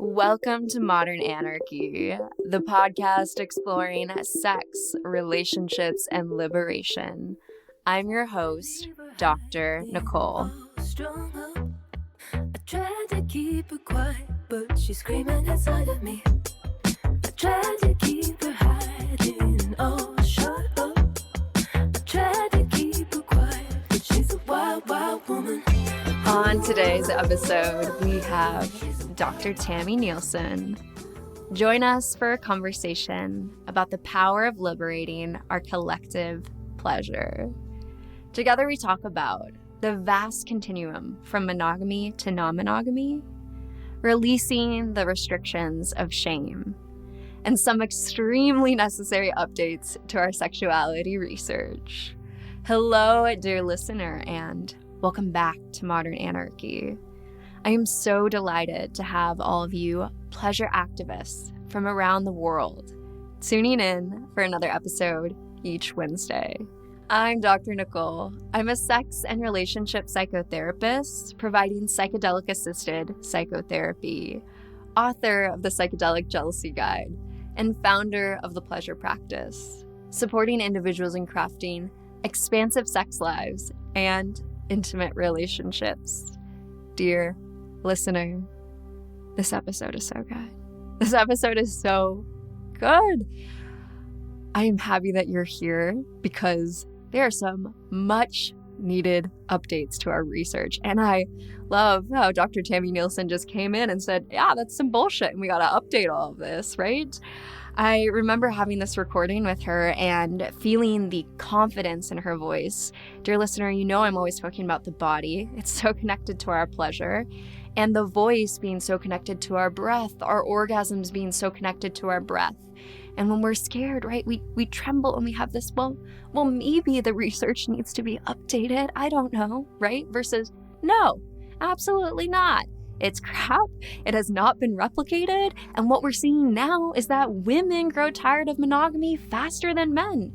Welcome to Modern Anarchy, the podcast exploring sex, relationships, and liberation. I'm your host, Dr. Nicole. I tried to keep her quiet, but she's screaming inside of me. I tried to keep her hiding, oh, shut up. I tried to keep her quiet, but she's a wild, wild woman. On today's episode, we have Dr. Tammy Nelson. Join us for a conversation about the power of liberating our collective pleasure. Together we talk about the vast continuum from monogamy to non-monogamy, releasing the restrictions of shame, and some extremely necessary updates to our sexuality research. Hello, dear listener, and welcome back to Modern Anarchy. I am so delighted to have all of you pleasure activists from around the world tuning in for another episode each Wednesday. I'm Dr. Nicole. I'm a sex and relationship psychotherapist providing psychedelic-assisted psychotherapy, author of the Psychedelic Jealousy Guide, and founder of the Pleasure Practice, supporting individuals in crafting expansive sex lives and intimate relationships. Dear listener, this episode is so good. This episode is so good. I am happy that you're here because there are some much needed updates to our research. And I love how Dr. Tammy Nelson just came in and said, yeah, that's some bullshit and we got to update all of this, right? I remember having this recording with her and feeling the confidence in her voice. Dear listener, you know I'm always talking about the body. It's so connected to our pleasure. And the voice being so connected to our breath, our orgasms being so connected to our breath. And when we're scared, right, we tremble and we have this, well, maybe the research needs to be updated. I don't know, right? Versus, no, absolutely not. It's crap. It has not been replicated. And what we're seeing now is that women grow tired of monogamy faster than men.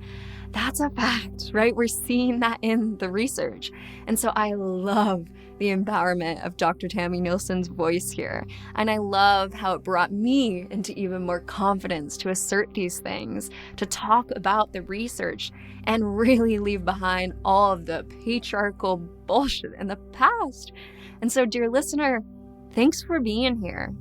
That's a fact, right? We're seeing that in the research. And so I love the empowerment of Dr. Tammy Nelson's voice here. And I love how it brought me into even more confidence to assert these things, to talk about the research and really leave behind all of the patriarchal bullshit in the past. And so, dear listener, thanks for being here.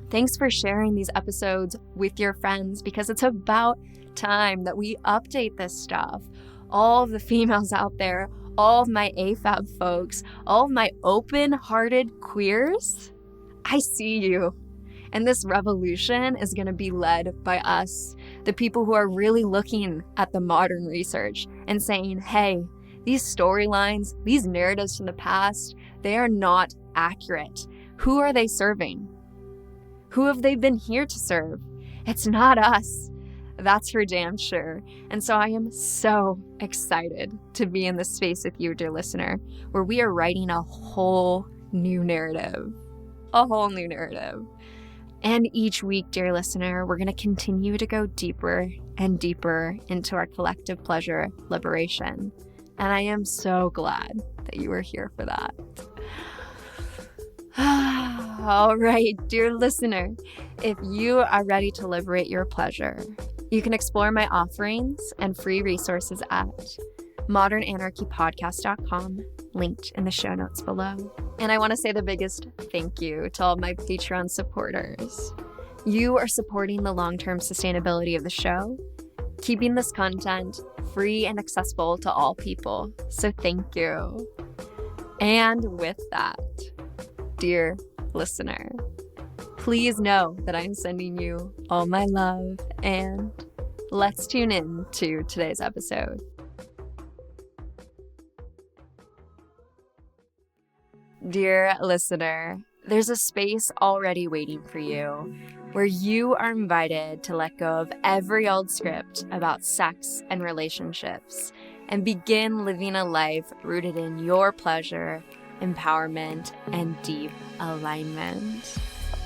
Thanks for sharing these episodes with your friends because it's about time that we update this stuff. All of the females out there, all of my AFAB folks, all of my open-hearted queers, I see you. And this revolution is going to be led by us, the people who are really looking at the modern research and saying, hey, these storylines, these narratives from the past, they are not accurate. Who are they serving? Who have they been here to serve? It's not us. That's for damn sure. And so I am so excited to be in this space with you, dear listener, where we are writing a whole new narrative. A whole new narrative. And each week, dear listener, we're going to continue to go deeper and deeper into our collective pleasure liberation. And I am so glad that you are here for that. All right, dear listener, if you are ready to liberate your pleasure, you can explore my offerings and free resources at modernanarchypodcast.com, linked in the show notes below. And I want to say the biggest thank you to all my Patreon supporters. You are supporting the long-term sustainability of the show, keeping this content free and accessible to all people. So thank you. And with that, dear listener, please know that I'm sending you all my love, and let's tune in to today's episode. Dear listener, there's a space already waiting for you where you are invited to let go of every old script about sex and relationships and begin living a life rooted in your pleasure, empowerment, and deep alignment.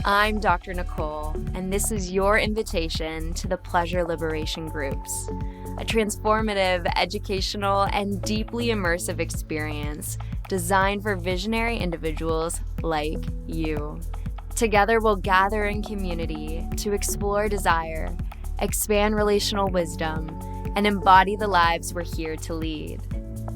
I'm Dr. Nicole, and this is your invitation to the Pleasure Liberation Groups, a transformative, educational, and deeply immersive experience designed for visionary individuals like you. Together, we'll gather in community to explore desire, expand relational wisdom, and embody the lives we're here to lead.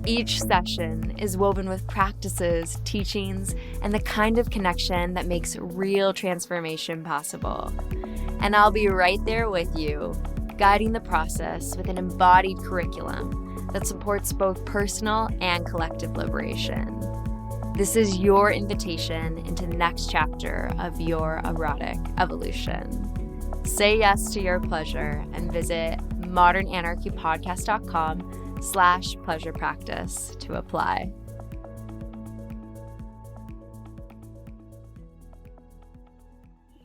Each session is woven with practices, teachings, and the kind of connection that makes real transformation possible. And I'll be right there with you, guiding the process with an embodied curriculum that supports both personal and collective liberation. This is your invitation into the next chapter of your erotic evolution. Say yes to your pleasure and visit modernanarchypodcast.com/pleasure practice to apply.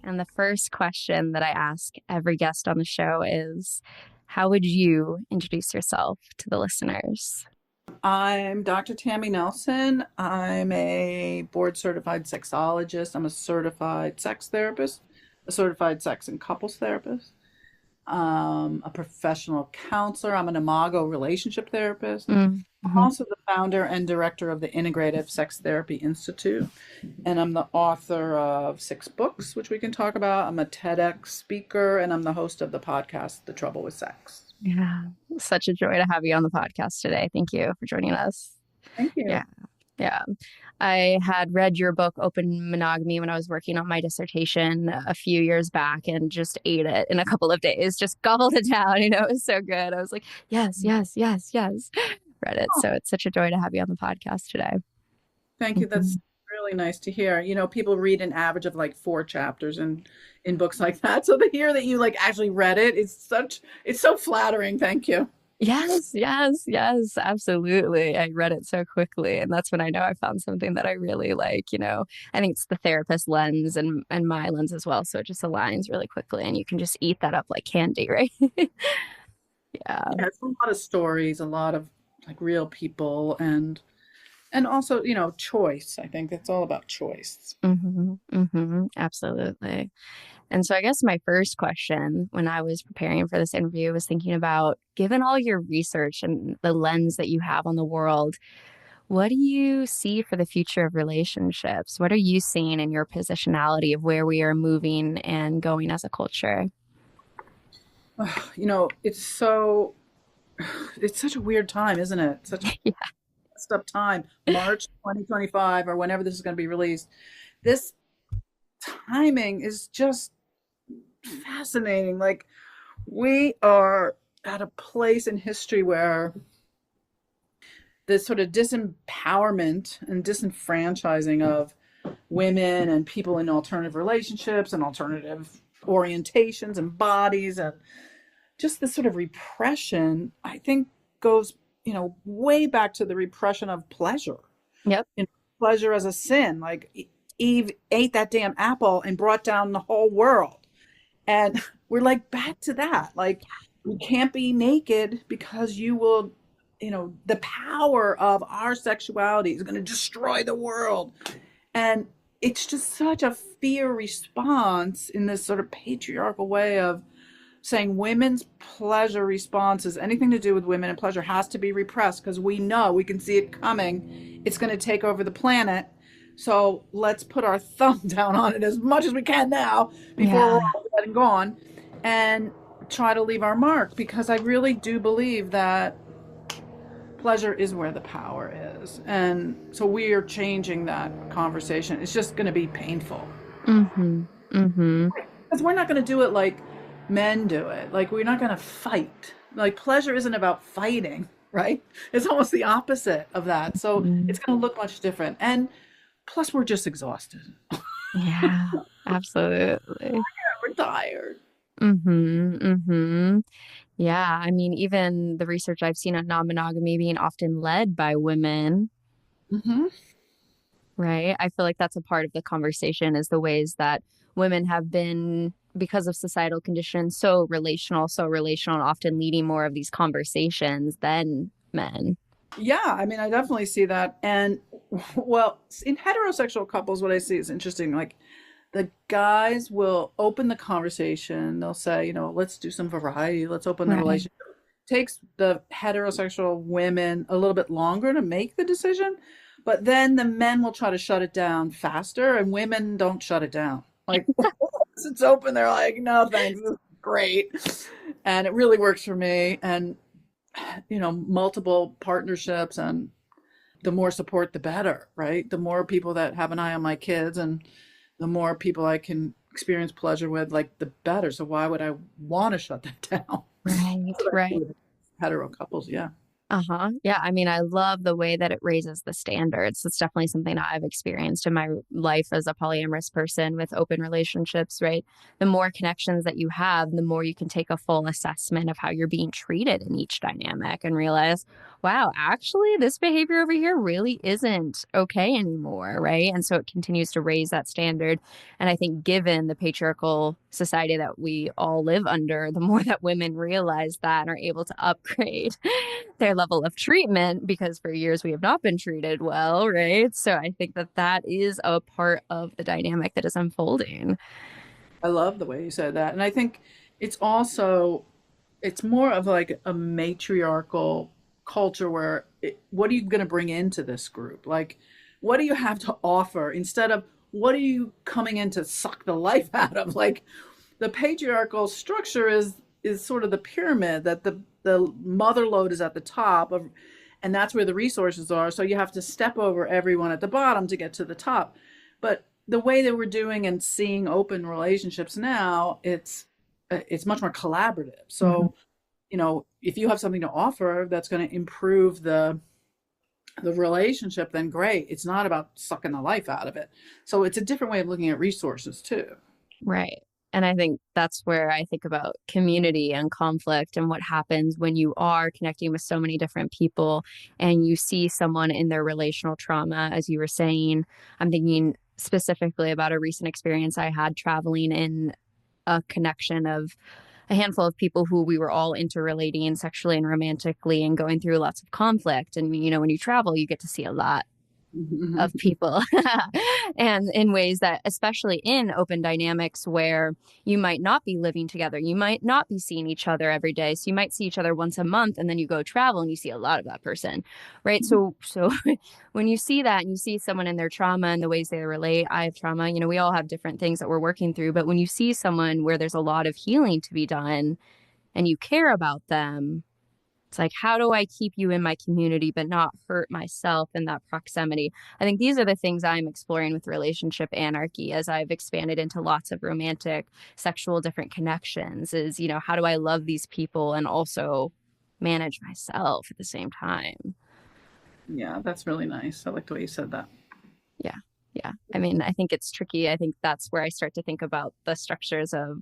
And the first question that I ask every guest on the show is, how would you introduce yourself to the listeners? I'm Dr. Tammy Nelson. I'm a board-certified sexologist. I'm a certified sex therapist, a certified sex and couples therapist, a professional counselor. I'm an imago relationship therapist. I'm also the founder and director of the Integrative Sex Therapy Institute, and I'm the author of 6 books, which we can talk about. I'm a TEDx speaker, and I'm the host of the podcast, The Trouble with Sex. Yeah, such a joy to have you on the podcast today. Thank you for joining us. Thank you. Yeah. I had read your book, Open Monogamy, when I was working on my dissertation a few years back and just ate it in a couple of days, just gobbled it down. It was so good. I was like, yes. Read it. So it's such a joy to have you on the podcast today. Thank you. That's really nice to hear. People read an average of like 4 chapters in books like that. So to hear that you like actually read it, it's so flattering. Thank you. Yes, absolutely. I read it so quickly. And that's when I know I found something that I really like. I think it's the therapist lens and my lens as well. So it just aligns really quickly and you can just eat that up like candy, right? Yeah, it's a lot of stories, a lot of like real people and also, choice. I think it's all about choice. Absolutely. And so I guess my first question when I was preparing for this interview was thinking about, given all your research and the lens that you have on the world, what do you see for the future of relationships? What are you seeing in your positionality of where we are moving and going as a culture? It's such a weird time, isn't it? Such a messed up time. March 2025 or whenever this is going to be released. This timing is just fascinating. Like, we are at a place in history where this sort of disempowerment and disenfranchising of women and people in alternative relationships and alternative orientations and bodies and just this sort of repression, I think goes, way back to the repression of pleasure. Yep. Pleasure as a sin. Like Eve ate that damn apple and brought down the whole world. And we're like back to that. Like, we can't be naked because you will, the power of our sexuality is going to destroy the world. And it's just such a fear response in this sort of patriarchal way of saying women's pleasure responses, anything to do with women and pleasure, has to be repressed because we can see it coming. It's going to take over the planet. So let's put our thumb down on it as much as we can now before we're all dead and gone and try to leave our mark, because I really do believe that pleasure is where the power is. And so we are changing that conversation. It's just going to be painful. Because we're not going to do it like men do it. Like, we're not going to fight. Like, pleasure isn't about fighting, right? It's almost the opposite of that. So it's going to look much different. And plus, we're just exhausted. Yeah, absolutely. We're tired. Yeah, I mean, even the research I've seen on non-monogamy being often led by women, right? I feel like that's a part of the conversation, is the ways that women have been, because of societal conditions, so relational, and often leading more of these conversations than men. Yeah, I mean, I definitely see that. And well, in heterosexual couples, what I see is interesting. Like, the guys will open the conversation. They'll say, let's do some variety. Let's open the relationship. It takes the heterosexual women a little bit longer to make the decision, but then the men will try to shut it down faster, and women don't shut it down. Like, once it's open, they're like, no, thanks. This is great. And it really works for me. And, multiple partnerships, and the more support, the better, right? The more people that have an eye on my kids, and the more people I can experience pleasure with, like, the better. So why would I want to shut that down? Right, right. With hetero couples, yeah. Uh-huh. Yeah. I mean, I love the way that it raises the standards. It's definitely something that I've experienced in my life as a polyamorous person with open relationships, right? The more connections that you have, the more you can take a full assessment of how you're being treated in each dynamic and realize, wow, actually, this behavior over here really isn't okay anymore, right? And so it continues to raise that standard. And I think given the patriarchal society that we all live under, the more that women realize that and are able to upgrade their level of treatment, because for years we have not been treated well, right? So I think that that is a part of the dynamic that is unfolding. I love the way you said that. And I think it's also, it's more of like a matriarchal culture where what are you going to bring into this group? Like, what do you have to offer instead of what are you coming in to suck the life out of? Like, the patriarchal structure is sort of the pyramid that the mother load is at the top of, and that's where the resources are. So you have to step over everyone at the bottom to get to the top. But the way that we're doing and seeing open relationships now, it's much more collaborative. So, if you have something to offer that's going to improve the relationship, then great. It's not about sucking the life out of it. So it's a different way of looking at resources too. Right. And I think that's where I think about community and conflict and what happens when you are connecting with so many different people and you see someone in their relational trauma, as you were saying. I'm thinking specifically about a recent experience I had traveling in a connection of a handful of people who we were all interrelating sexually and romantically and going through lots of conflict. And, when you travel, you get to see a lot of people and in ways that, especially in open dynamics where you might not be living together, you might not be seeing each other every day, so you might see each other once a month, and then you go travel and you see a lot of that person, right? So when you see that and you see someone in their trauma and the ways they relate, I have trauma, we all have different things that we're working through, but when you see someone where there's a lot of healing to be done and you care about them, it's like, how do I keep you in my community but not hurt myself in that proximity? I think these are the things I'm exploring with relationship anarchy as I've expanded into lots of romantic, sexual, different connections is, how do I love these people and also manage myself at the same time? Yeah, that's really nice. I like the way you said that. Yeah. Yeah. I mean, I think it's tricky. I think that's where I start to think about the structures of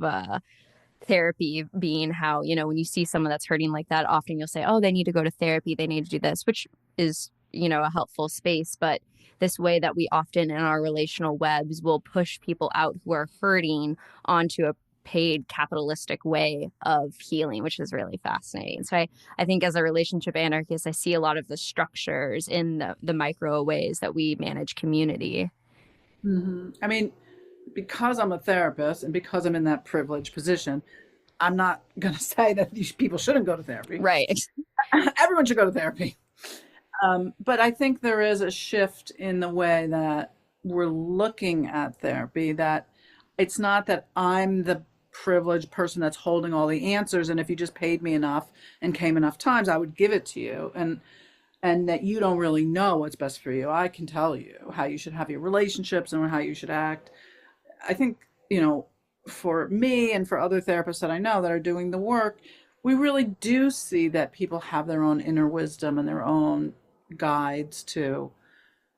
therapy being how, when you see someone that's hurting like that, often you'll say, oh, they need to go to therapy, they need to do this, which is, a helpful space. But this way that we often in our relational webs will push people out who are hurting onto a paid capitalistic way of healing, which is really fascinating. So I think as a relationship anarchist, I see a lot of the structures in the micro ways that we manage community. I mean, because I'm a therapist and because I'm in that privileged position, I'm not going to say that these people shouldn't go to therapy. Right. Everyone should go to therapy. But I think there is a shift in the way that we're looking at therapy, that it's not that I'm the privileged person that's holding all the answers. And if you just paid me enough and came enough times, I would give it to you. And that you don't really know what's best for you. I can tell you how you should have your relationships and how you should act. I think, for me and for other therapists that I know that are doing the work, we really do see that people have their own inner wisdom and their own guides to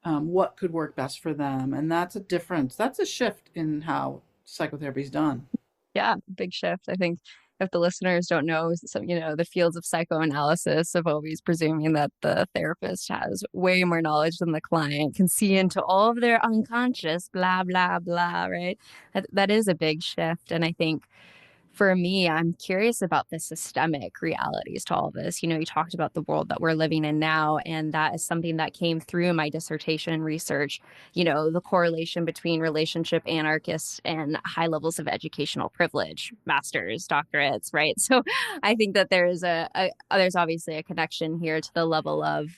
what could work best for them. And that's a difference. That's a shift in how psychotherapy is done. Yeah, big shift. I think if the listeners don't know, some, the fields of psychoanalysis of always presuming that the therapist has way more knowledge than the client, can see into all of their unconscious, blah, blah, blah, right? That is a big shift. And I think for me, I'm curious about the systemic realities to all this. You talked about the world that we're living in now, and that is something that came through my dissertation research, the correlation between relationship anarchists and high levels of educational privilege, masters, doctorates, right? So I think that there's there's obviously a connection here to the level of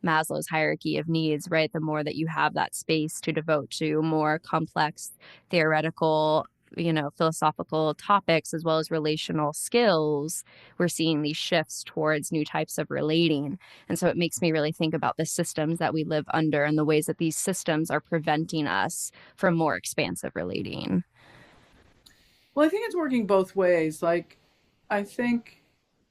Maslow's hierarchy of needs, right? The more that you have that space to devote to more complex theoretical, philosophical topics as well as relational skills, we're seeing these shifts towards new types of relating. And so it makes me really think about the systems that we live under and the ways that these systems are preventing us from more expansive relating. Well, I think it's working both ways. Like, I think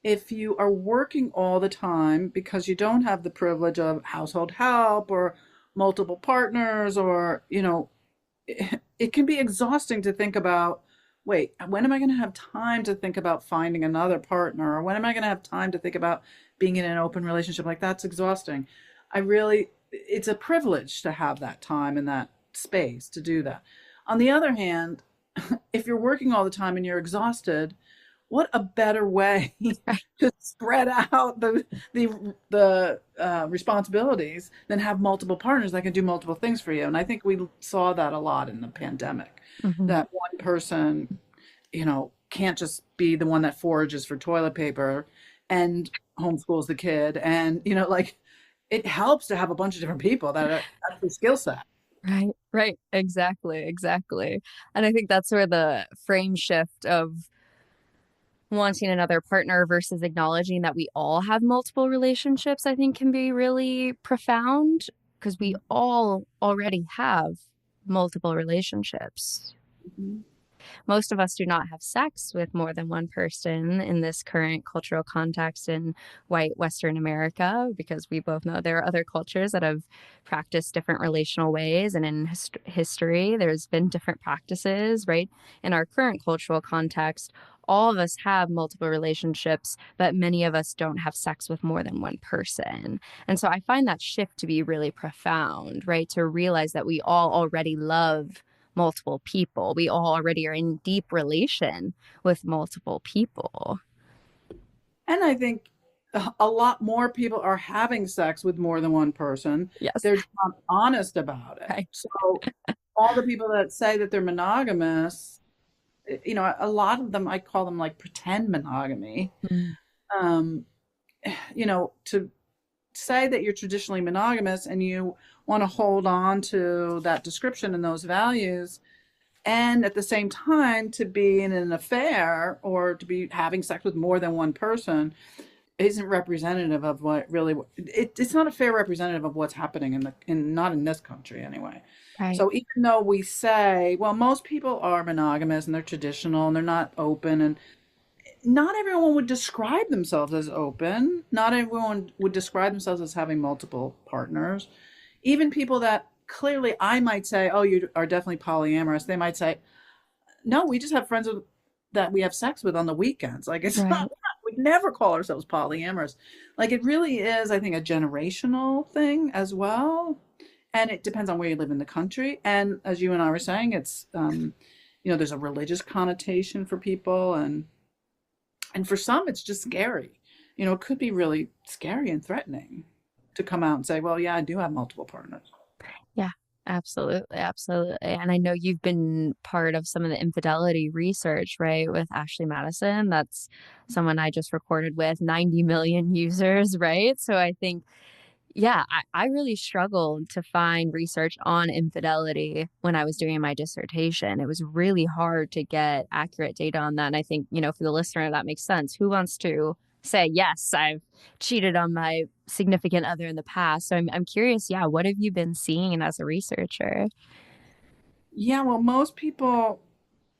if you are working all the time because you don't have the privilege of household help or multiple partners, or, it can be exhausting to think about, wait, when am I going to have time to think about finding another partner? Or when am I going to have time to think about being in an open relationship? Like, that's exhausting. It's a privilege to have that time and that space to do that. On the other hand, if you're working all the time and you're exhausted, what a better way to spread out the responsibilities than have multiple partners that can do multiple things for you. And I think we saw that a lot in the pandemic, that one person, can't just be the one that forages for toilet paper and homeschools the kid. And, it helps to have a bunch of different people that are that's the skill set. Right. Exactly. And I think that's where the frame shift of wanting another partner versus acknowledging that we all have multiple relationships, I think can be really profound because we all already have multiple relationships. Mhm. Most of us do not have sex with more than one person in this current cultural context in white Western America, because we both know there are other cultures that have practiced different relational ways. And in history, there's been different practices, right? In our current cultural context, all of us have multiple relationships, but many of us don't have sex with more than one person. And so I find that shift to be really profound, right? To realize that we all already love multiple people. We all already are in deep relation with multiple people. And I think a lot more people are having sex with more than one person. Yes. They're not honest about it. Right. So all the people that say that they're monogamous, a lot of them, I call them like pretend monogamy. Mm. Um, to say that you're traditionally monogamous and you want to hold on to that description and those values, and at the same time to be in an affair or to be having sex with more than one person isn't representative of what really it's not a fair representative of what's happening not in this country anyway. Right. So even though we say, well, most people are monogamous and they're traditional and they're not open, and not everyone would describe themselves as open. Not everyone would describe themselves as having multiple partners. Even people that clearly I might say, oh, you are definitely polyamorous. They might say, no, we just have friends that we have sex with on the weekends. Like, it's not, we'd never call ourselves polyamorous. Like, it really is, I think, a generational thing as well. And it depends on where you live in the country. And as you and I were saying, it's, there's a religious connotation for people. And for some, it's just scary. It could be really scary and threatening to come out and say, well, yeah, I do have multiple partners. Yeah, absolutely. And I know you've been part of some of the infidelity research, right, with Ashley Madison. That's someone I just recorded with 90 million users, right? So I think, yeah, I really struggled to find research on infidelity when I was doing my dissertation. It was really hard to get accurate data on that. And I think, for the listener, that makes sense. Who wants to say, yes, I've cheated on my significant other in the past? So I'm curious, yeah, what have you been seeing as a researcher? Yeah, well, most people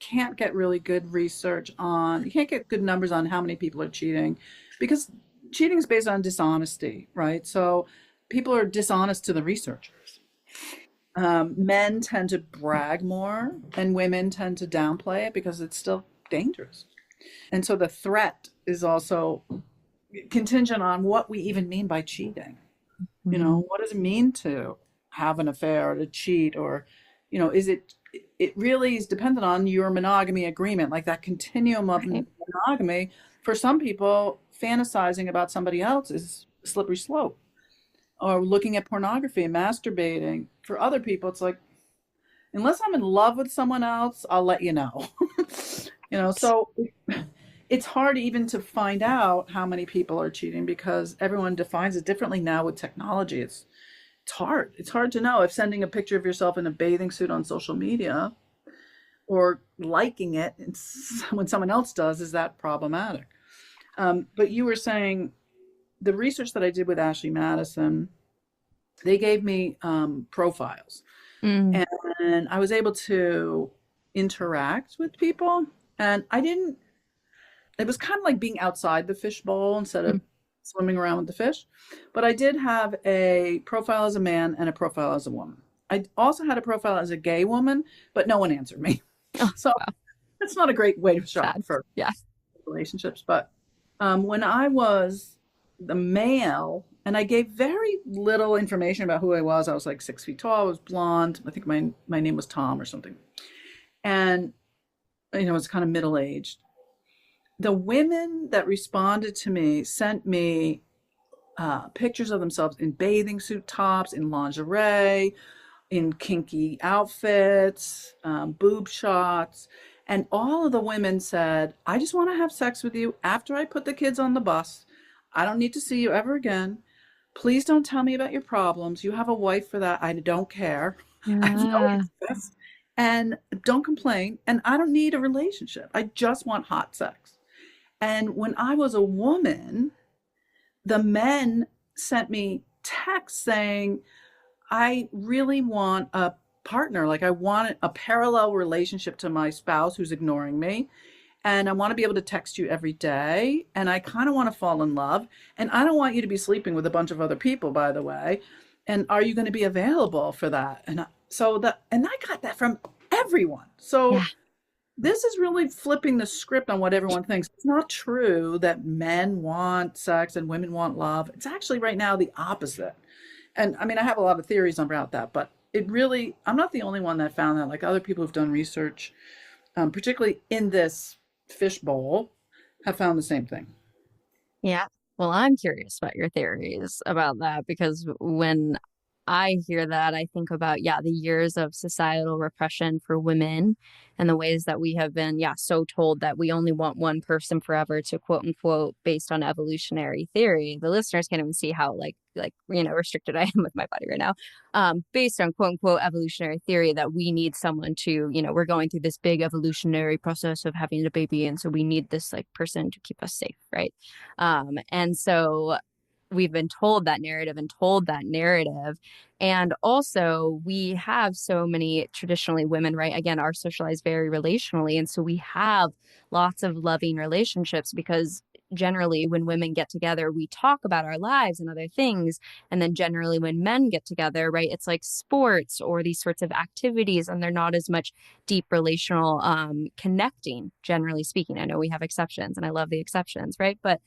can't get really good you can't get good numbers on how many people are cheating, because cheating is based on dishonesty, right? So people are dishonest to the researchers. Men tend to brag more and women tend to downplay it because it's still dangerous. And so the threat is also contingent on what we even mean by cheating. What does it mean to have an affair or to cheat? Or, it really is dependent on your monogamy agreement, like that continuum of monogamy. For some people, fantasizing about somebody else is a slippery slope, or looking at pornography and masturbating. For other people, it's like, unless I'm in love with someone else, I'll let you know. So it's hard even to find out how many people are cheating because everyone defines it differently now with technology. It's hard. It's hard to know if sending a picture of yourself in a bathing suit on social media or liking it when someone else does, is that problematic? But you were saying the research that I did with Ashley Madison, they gave me profiles, Mm. and I was able to interact with people. And it was kind of like being outside the fishbowl instead of Mm. swimming around with the fish. But I did have a profile as a man and a profile as a woman. I also had a profile as a gay woman, but no one answered me. Oh, So wow. that's not a great way to shop Sad. for Yeah. relationships. But when I was the male, and I gave very little information about who I was like 6 feet tall, I was blonde. I think my name was Tom or something. And, I was kind of middle aged. The women that responded to me sent me pictures of themselves in bathing suit tops, in lingerie, in kinky outfits, boob shots. And all of the women said, I just want to have sex with you after I put the kids on the bus. I don't need to see you ever again. Please don't tell me about your problems. You have a wife for that. I don't care. I have no Yeah. interest. And don't complain. And I don't need a relationship. I just want hot sex. And when I was a woman, the men sent me texts saying, I really want a partner. Like, I want a parallel relationship to my spouse who's ignoring me. And I want to be able to text you every day. And I kind of want to fall in love. And I don't want you to be sleeping with a bunch of other people, by the way. And are you going to be available for that? And I got that from everyone. So Yeah. this is really flipping the script on what everyone thinks. It's not true that men want sex and women want love. It's actually right now the opposite. And I mean, I have a lot of theories about that, but I'm not the only one that found that. Like, other people who've done research, particularly in this fishbowl, have found the same thing. Yeah. Well, I'm curious about your theories about that because when I hear that, I think about, yeah, the years of societal repression for women and the ways that we have been, yeah, so told that we only want one person forever to quote unquote, based on evolutionary theory. The listeners can't even see how restricted I am with my body right now. Based on quote unquote evolutionary theory that we need someone to, we're going through this big evolutionary process of having a baby. And so we need this like person to keep us safe. Right. And so we've been told that narrative and told that narrative. And also we have so many traditionally women, right? Again, are socialized very relationally. And so we have lots of loving relationships because generally when women get together, we talk about our lives and other things. And then generally when men get together, right, it's like sports or these sorts of activities, and they're not as much deep relational connecting, generally speaking. I know we have exceptions and I love the exceptions, right? But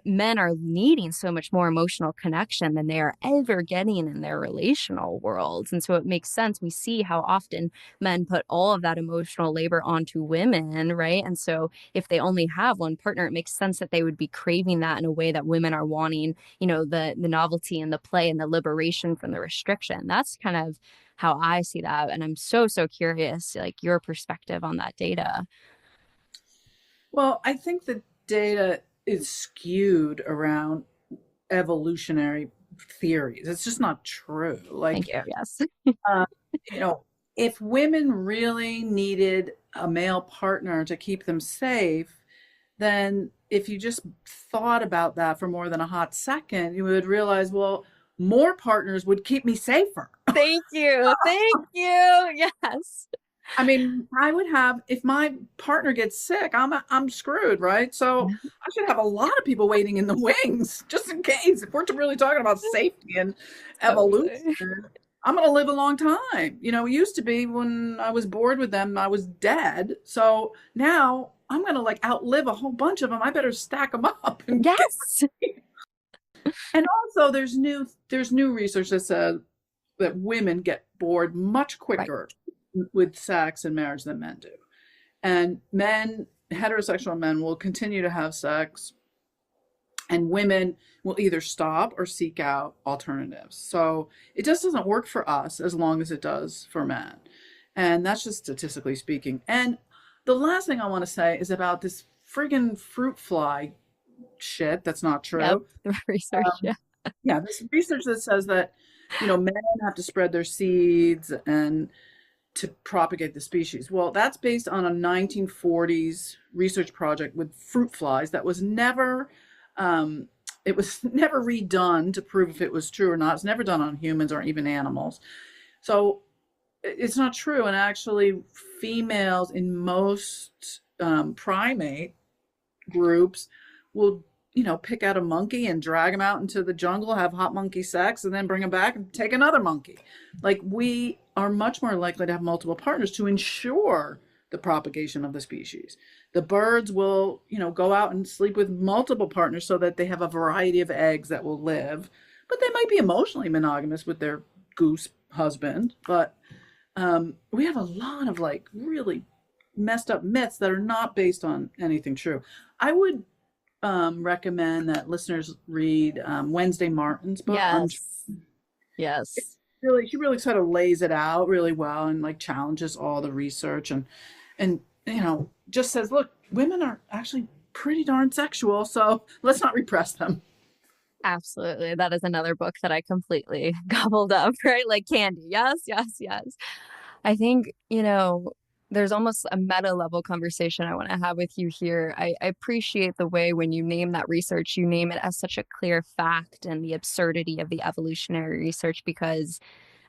men are needing so much more emotional connection than they are ever getting in their relational worlds. And so it makes sense. We see how often men put all of that emotional labor onto women, right? And so if they only have one partner, it makes sense that they would be craving that in a way that women are wanting, the novelty and the play and the liberation from the restriction. That's kind of how I see that. And I'm so, so curious, like your perspective on that data. Well, I think the data is skewed around evolutionary theories. It's just not true. Thank Like, you. Yes. uh, you know, if women really needed a male partner to keep them safe, then if you just thought about that for more than a hot second, you would realize, well, more partners would keep me safer. Thank you. Thank you. Yes. I mean, I would have, if my partner gets sick, I'm screwed, right? So I should have a lot of people waiting in the wings just in case. If we're really talking about safety and evolution, I'm going to live a long time. It used to be when I was bored with them, I was dead. So now I'm going to like outlive a whole bunch of them. I better stack them up. Yes. And also there's new research that says that women get bored much quicker with sex and marriage than men do. And heterosexual men will continue to have sex, and women will either stop or seek out alternatives. So it just doesn't work for us as long as it does for men. And that's just statistically speaking. And the last thing I want to say is about this friggin' fruit fly shit. That's not Yep. true. The research. Yeah. Yeah, there's research that says that, men have to spread their seeds and to propagate the species. Well, that's based on a 1940s research project with fruit flies that was never, it was never redone to prove if it was true or not. It's never done on humans or even animals. So it's not true. And actually, females in most primate groups will, pick out a monkey and drag him out into the jungle, have hot monkey sex, and then bring him back and take another monkey. Like, we are much more likely to have multiple partners to ensure the propagation of the species. The birds will, go out and sleep with multiple partners so that they have a variety of eggs that will live, but they might be emotionally monogamous with their goose husband. But we have a lot of like really messed up myths that are not based on anything true. I would recommend that listeners read Wednesday Martin's book. Yes. Yes. She really sort of lays it out really well and like challenges all the research and just says, look, women are actually pretty darn sexual, so let's not repress them. Absolutely. That is another book that I completely gobbled up, right? Like candy. Yes, yes, yes. I think, there's almost a meta level conversation I want to have with you here. I appreciate the way when you name that research, you name it as such a clear fact and the absurdity of the evolutionary research, because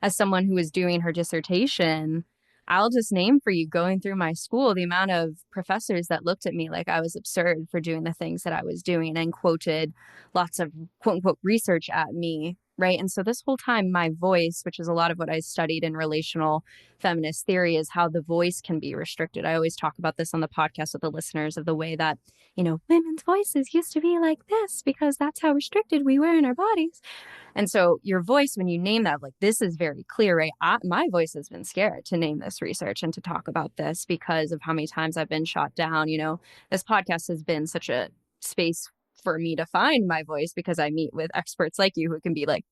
as someone who was doing her dissertation, I'll just name for you, going through my school, the amount of professors that looked at me like I was absurd for doing the things that I was doing and quoted lots of quote unquote research at me. Right. And so this whole time, my voice, which is a lot of what I studied in relational feminist theory, is how the voice can be restricted. I always talk about this on the podcast with the listeners, of the way that, women's voices used to be like this because that's how restricted we were in our bodies. And so your voice, when you name that, like, this is very clear, right? My voice has been scared to name this research and to talk about this because of how many times I've been shot down. This podcast has been such a space for me to find my voice because I meet with experts like you who can be like,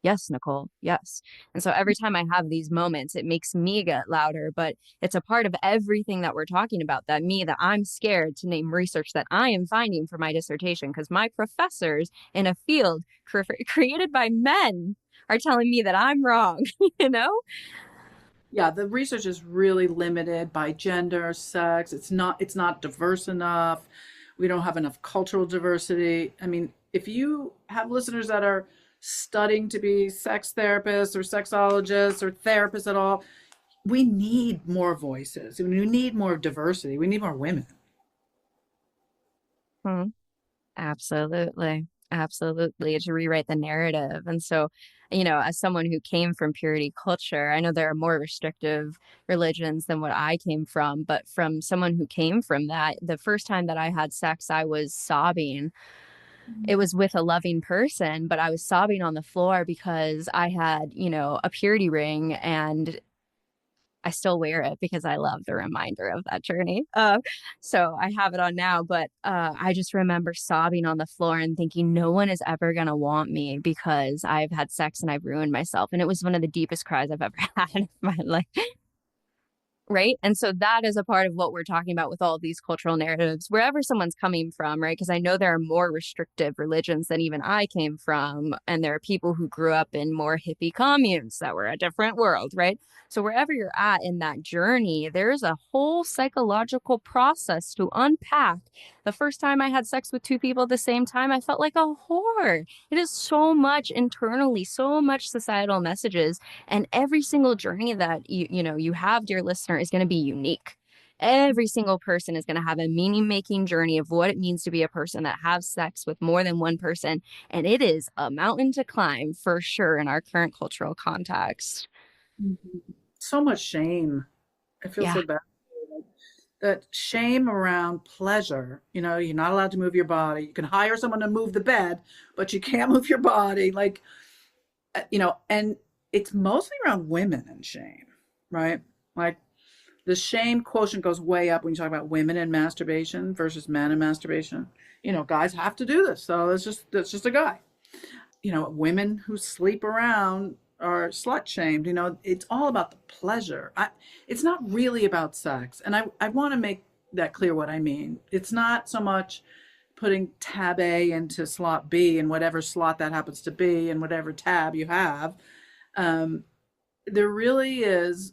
yes, Nicole, yes. And so every time I have these moments, it makes me get louder, but it's a part of everything that we're talking about, that I'm scared to name research that I am finding for my dissertation because my professors in a field created by men are telling me that I'm wrong, Yeah, the research is really limited by gender, sex. It's not diverse enough. We don't have enough cultural diversity. I mean, if you have listeners that are studying to be sex therapists or sexologists or therapists at all, we need more voices. We need more diversity. We need more women. Hmm. Absolutely. Absolutely. To rewrite the narrative. And so, as someone who came from purity culture, I know there are more restrictive religions than what I came from, but from someone who came from that, the first time that I had sex, I was sobbing. It was with a loving person, but I was sobbing on the floor because I had, a purity ring, and I still wear it because I love the reminder of that journey. So I have it on now, but I just remember sobbing on the floor and thinking no one is ever going to want me because I've had sex and I've ruined myself. And it was one of the deepest cries I've ever had in my life. Right. And so that is a part of what we're talking about with all of these cultural narratives, wherever someone's coming from, right? Because I know there are more restrictive religions than even I came from. And there are people who grew up in more hippie communes that were a different world, right? So wherever you're at in that journey, there's a whole psychological process to unpack. The first time I had sex with two people at the same time, I felt like a whore. It is so much internally, so much societal messages. And every single journey that you have, dear listener, is going to be unique. Every single person is going to have a meaning-making journey of what it means to be a person that has sex with more than one person. And it is a mountain to climb for sure in our current cultural context. So much shame. I feel Yeah. so bad. That shame around pleasure. You're not allowed to move your body. You can hire someone to move the bed, but you can't move your body. Like, and it's mostly around women and shame, right? Like, the shame quotient goes way up when you talk about women and masturbation versus men and masturbation. Guys have to do this, so that's just a guy. Women who sleep around are slut shamed. It's all about the pleasure. It's not really about sex, and I want to make that clear what I mean. It's not so much putting tab A into slot B and whatever slot that happens to be and whatever tab you have. Um, there really is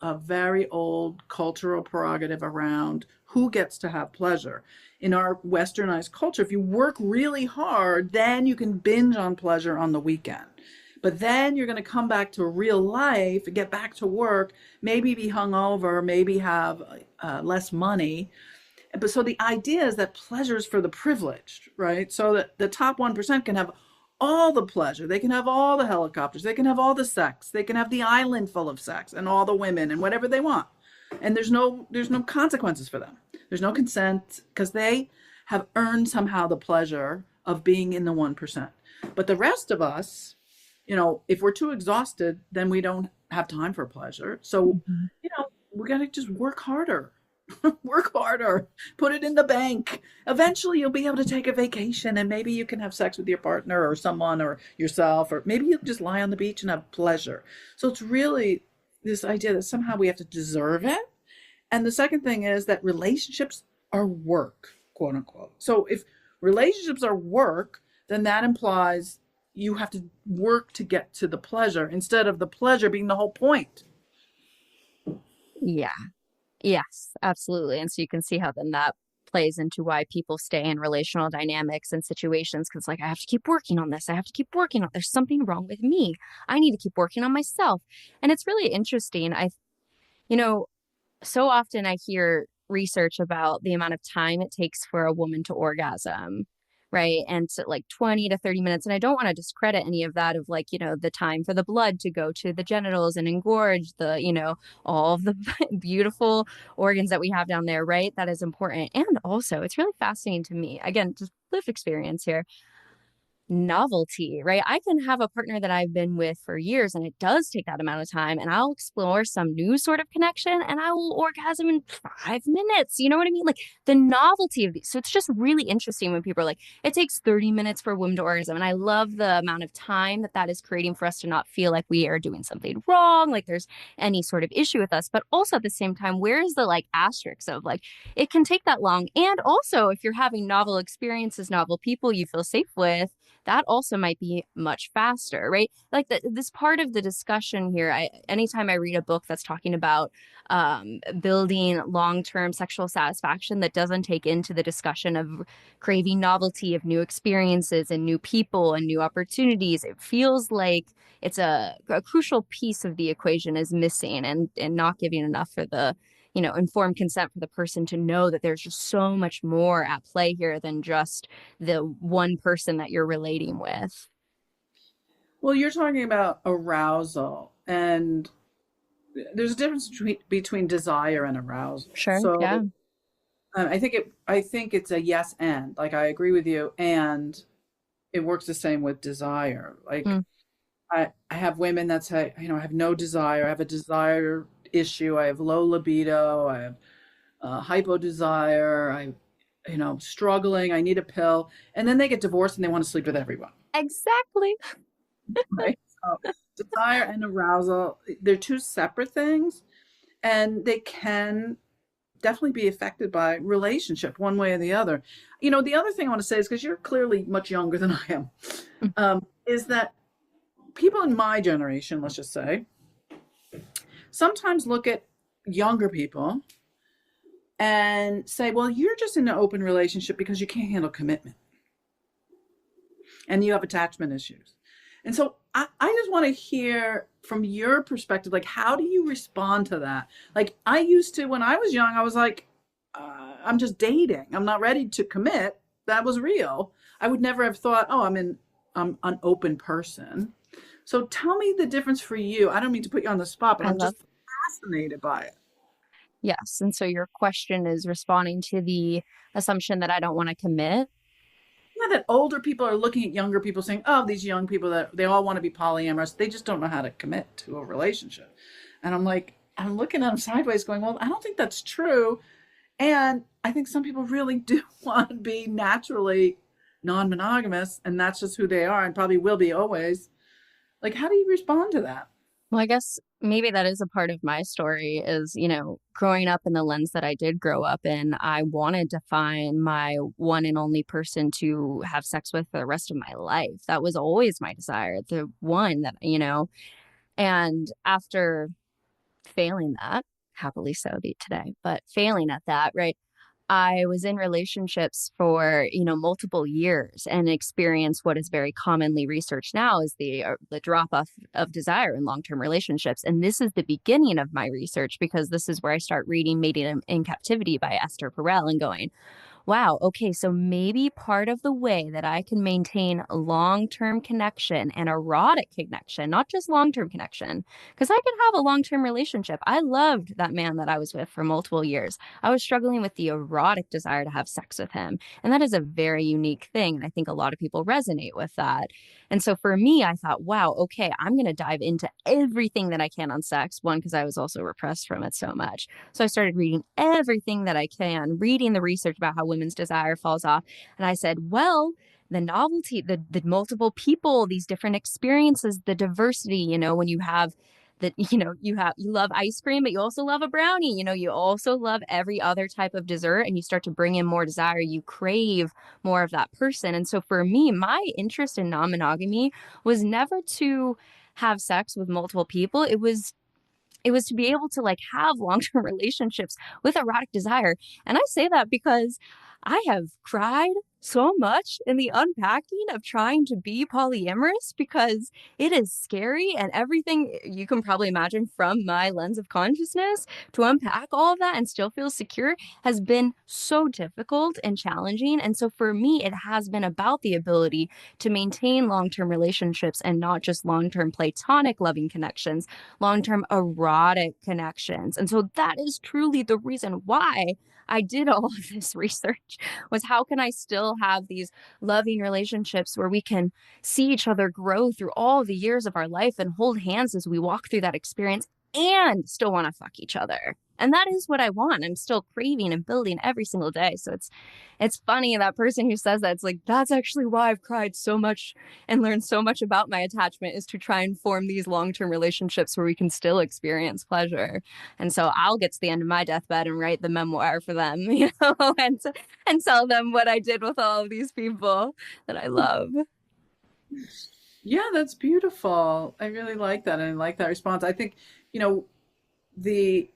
a very old cultural prerogative around who gets to have pleasure. In our westernized culture, if you work really hard, then you can binge on pleasure on the weekend. But then you're going to come back to real life, get back to work, maybe be hungover, maybe have less money. But so the idea is that pleasure is for the privileged, right? So that the top 1% can have all the pleasure. They can have all the helicopters. They can have all the sex. They can have the island full of sex and all the women and whatever they want. And there's no consequences for them. There's no consent because they have earned somehow the pleasure of being in the 1%. But the rest of us, if we're too exhausted, then we don't have time for pleasure. So, we got to just work harder. Work harder, put it in the bank. Eventually you'll be able to take a vacation and maybe you can have sex with your partner or someone or yourself, or maybe you just lie on the beach and have pleasure. So it's really this idea that somehow we have to deserve it. And the second thing is that relationships are work, quote unquote. So if relationships are work, then that implies you have to work to get to the pleasure instead of the pleasure being the whole point. Yeah. Yes, absolutely. And so you can see how then that plays into why people stay in relational dynamics and situations, because I have to keep working on this. I have to keep working on, there's something wrong with me. I need to keep working on myself. And it's really interesting. So often I hear research about the amount of time it takes for a woman to orgasm, right? And so 20 to 30 minutes. And I don't want to discredit any of that of the time for the blood to go to the genitals and engorge all of the beautiful organs that we have down there, right? That is important. And also it's really fascinating to me, again, just lived experience here. Novelty, right? I can have a partner that I've been with for years and it does take that amount of time, and I'll explore some new sort of connection and I will orgasm in 5 minutes. You know what I mean? The novelty of these. So it's just really interesting when people are like, it takes 30 minutes for a woman to orgasm. And I love the amount of time that is creating for us to not feel like we are doing something wrong, like there's any sort of issue with us. But also at the same time, where is the asterisk of it can take that long? And also, if you're having novel experiences, novel people you feel safe with, that also might be much faster, right? This part of the discussion here, anytime I read a book that's talking about building long-term sexual satisfaction that doesn't take into the discussion of craving novelty of new experiences and new people and new opportunities, it feels like it's a crucial piece of the equation is missing and not giving enough for the informed consent for the person to know that there's just so much more at play here than just the one person that you're relating with. Well, you're talking about arousal, and there's a difference between desire and arousal. Sure. So Yeah. I think it's a yes and. I agree with you, and it works the same with desire. I have women that say, I have no desire. I have a desire issue. I have low libido. I have hypo desire. I'm struggling. I need a pill. And then they get divorced and they want to sleep with everyone. Exactly. Right? So desire and arousal, they're two separate things, and they can definitely be affected by relationship one way or the other. The other thing I want to say is, because you're clearly much younger than I am, is that people in my generation, let's just say, sometimes look at younger people and say, well, you're just in an open relationship because you can't handle commitment and you have attachment issues. And so I just want to hear from your perspective, how do you respond to that? I used to, when I was young, I was like, I'm just dating. I'm not ready to commit. That was real. I would never have thought, oh, I'm an open person. So tell me the difference for you. I don't mean to put you on the spot, but I'm just fascinated by it. Yes. And so your question is responding to the assumption that I don't want to commit. Yeah, that older people are looking at younger people saying, oh, these young people, that they all want to be polyamorous. They just don't know how to commit to a relationship. And I'm looking at them sideways going, well, I don't think that's true. And I think some people really do want to be naturally non-monogamous, and that's just who they are and probably will be always. How do you respond to that? Well, I guess maybe that is a part of my story is, growing up in the lens that I did grow up in, I wanted to find my one and only person to have sex with for the rest of my life. That was always my desire, the one that, and after failing that, happily so today, but failing at that, right? I was in relationships for, multiple years and experienced what is very commonly researched now is the drop off of desire in long-term relationships. And this is the beginning of my research because this is where I start reading Mating in Captivity by Esther Perel and going, wow, okay, so maybe part of the way that I can maintain long-term connection and erotic connection, not just long-term connection, because I can have a long-term relationship. I loved that man that I was with for multiple years. I was struggling with the erotic desire to have sex with him. And that is a very unique thing. And I think a lot of people resonate with that. And so for me, I thought, wow, okay, I'm going to dive into everything that I can on sex. One, because I was also repressed from it so much. So I started reading everything that I can, reading the research about how women's desire falls off. And I said, well, the novelty, the multiple people, these different experiences, the diversity, when you have that, you love ice cream, but you also love a brownie, you also love every other type of dessert and you start to bring in more desire. You crave more of that person. And so for me, my interest in non-monogamy was never to have sex with multiple people. It was to be able to like have long-term relationships with erotic desire. And I say that because I have cried so much in the unpacking of trying to be polyamorous because it is scary and everything you can probably imagine from my lens of consciousness to unpack all of that and still feel secure has been so difficult and challenging. And so for me, it has been about the ability to maintain long-term relationships and not just long-term platonic loving connections, long-term erotic connections. And so that is truly the reason why I did all of this research was how can I still have these loving relationships where we can see each other grow through all the years of our life and hold hands as we walk through that experience and still want to fuck each other. And that is what I want. I'm still craving and building every single day. So it's funny that person who says that, it's like, that's actually why I've cried so much and learned so much about my attachment is to try and form these long-term relationships where we can still experience pleasure. And so I'll get to the end of my deathbed and write the memoir for them, and tell them what I did with all of these people that I love. Yeah, that's beautiful. I really like that. And I like that response. I think, you know, the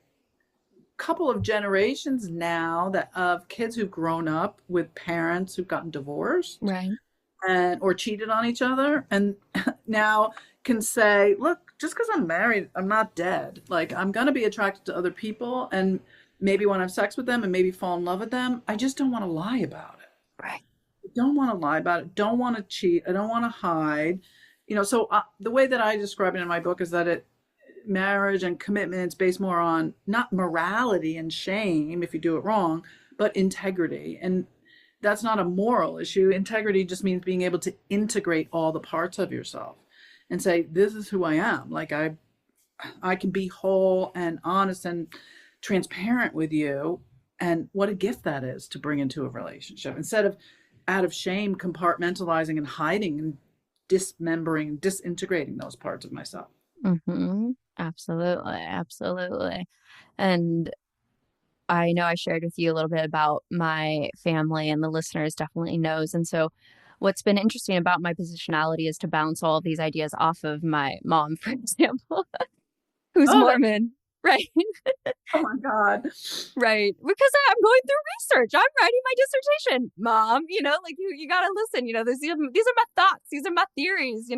couple of generations now that of kids who've grown up with parents who've gotten divorced Right. and or cheated on each other and now can say, look, just because I'm married, I'm not dead. Like I'm gonna be attracted to other people and maybe want to have sex with them and maybe fall in love with them. I just don't want to lie about it. Right. I don't want to lie about it. Don't want to cheat. I don't want to hide. So the way that I describe it in my book is that marriage and commitment is based more on not morality and shame if you do it wrong, but integrity. And that's not a moral issue. Integrity just means being able to integrate all the parts of yourself and say, this is who I am. Like I can be whole and honest and transparent with you. And what a gift that is to bring into a relationship instead of out of shame, compartmentalizing and hiding and dismembering, disintegrating those parts of myself. Mm-hmm. Absolutely. Absolutely. And I know I shared with you a little bit about my family and the listeners definitely knows. And so what's been interesting about my positionality is to bounce all of these ideas off of my mom, for example, who's Oh, Mormon. Right. oh my God. Right. Because I'm going through research. I'm writing my dissertation, mom, like you got to listen, these are my thoughts. These are my theories,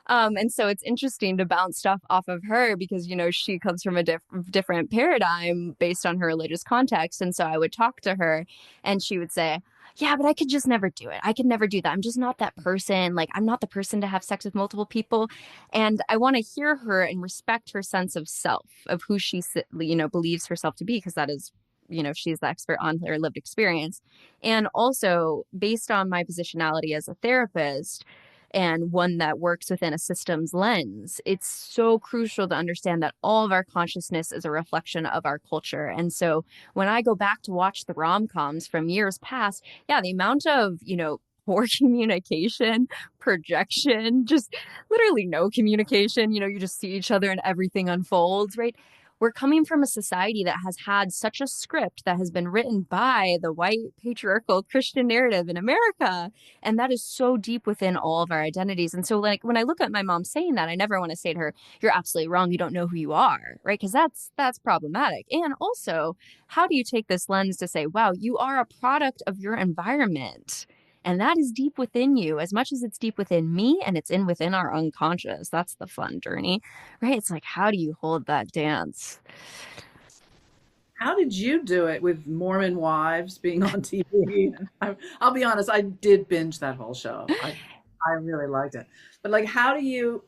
and so it's interesting to bounce stuff off of her because, she comes from a different paradigm based on her religious context. And so I would talk to her and she would say, yeah, but I could just never do it. I could never do that. I'm just not that person. Like, I'm not the person to have sex with multiple people. And I want to hear her and respect her sense of self, of who she, believes herself to be, because that is, she's the expert on her lived experience. And also based on my positionality as a therapist, and one that works within a systems lens, it's so crucial to understand that all of our consciousness is a reflection of our culture. And so when I go back to watch the rom-coms from years past, yeah, the amount of, poor communication, projection, just literally no communication. You just see each other and everything unfolds, right? We're coming from a society that has had such a script that has been written by the white patriarchal Christian narrative in America. And that is so deep within all of our identities. And so, like, when I look at my mom saying that, I never want to say to her, you're absolutely wrong. You don't know who you are, right? Because that's problematic. And also, how do you take this lens to say, wow, you are a product of your environment? And that is deep within you as much as it's deep within me, and it's within our unconscious. That's the fun journey, right? It's like, how do you hold that dance? How did you do it with Mormon wives being on TV? I'll be honest, I did binge that whole show. I really liked it. But like, how did you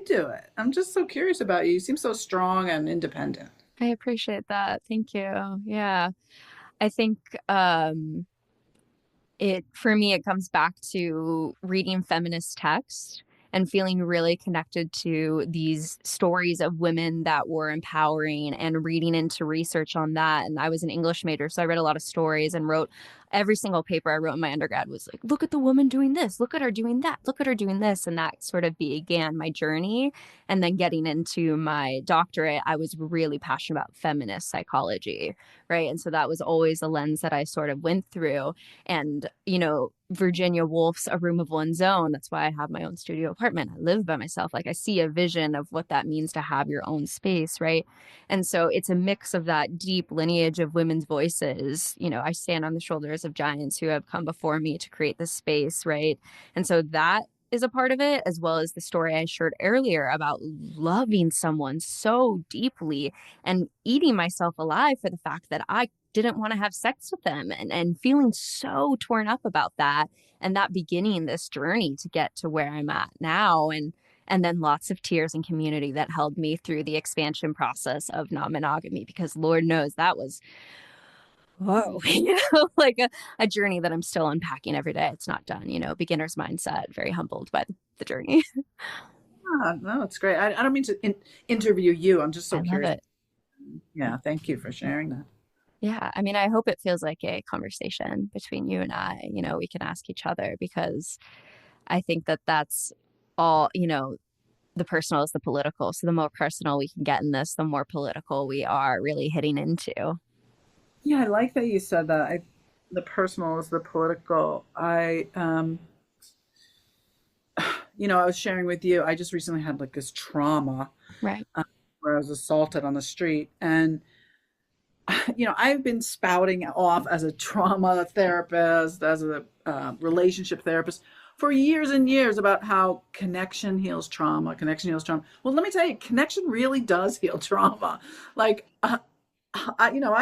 do it? I'm just so curious about you. You seem so strong and independent. I appreciate that. Thank you. Yeah. I think for me, it comes back to reading feminist text and feeling really connected to these stories of women that were empowering and reading into research on that. And I was an English major, so I read a lot of stories and wrote every single paper I wrote in my undergrad was like, look at the woman doing this, look at her doing that, look at her doing this. And that sort of began my journey. And then getting into my doctorate, I was really passionate about feminist psychology, right? And so that was always a lens that I sort of went through. And, Virginia Woolf's A Room of One's Own. That's why I have my own studio apartment. I live by myself. Like, I see a vision of what that means to have your own space, right? And so it's a mix of that deep lineage of women's voices. I stand on the shoulders of giants who have come before me to create this space, right? And so that is a part of it, as well as the story I shared earlier about loving someone so deeply and eating myself alive for the fact that I didn't want to have sex with them, and feeling so torn up about that, and that beginning this journey to get to where I'm at now. And then lots of tears and community that held me through the expansion process of non-monogamy, because Lord knows that was, whoa, like a journey that I'm still unpacking every day. It's not done, beginner's mindset, very humbled by the journey. No, it's great. I don't mean to interview you. I'm just so I love curious. it. Yeah, thank you for sharing that. Yeah. I mean, I hope it feels like a conversation between you and I. We can ask each other, because I think that that's all, the personal is the political. So the more personal we can get in this, the more political we are really hitting into. Yeah, I like that you said that. The personal is the political. I was sharing with you, I just recently had like this trauma, Right. where I was assaulted on the street. And, I've been spouting off as a trauma therapist, as a relationship therapist for years and years about how connection heals trauma, connection heals trauma. Well, let me tell you, connection really does heal trauma. Like, I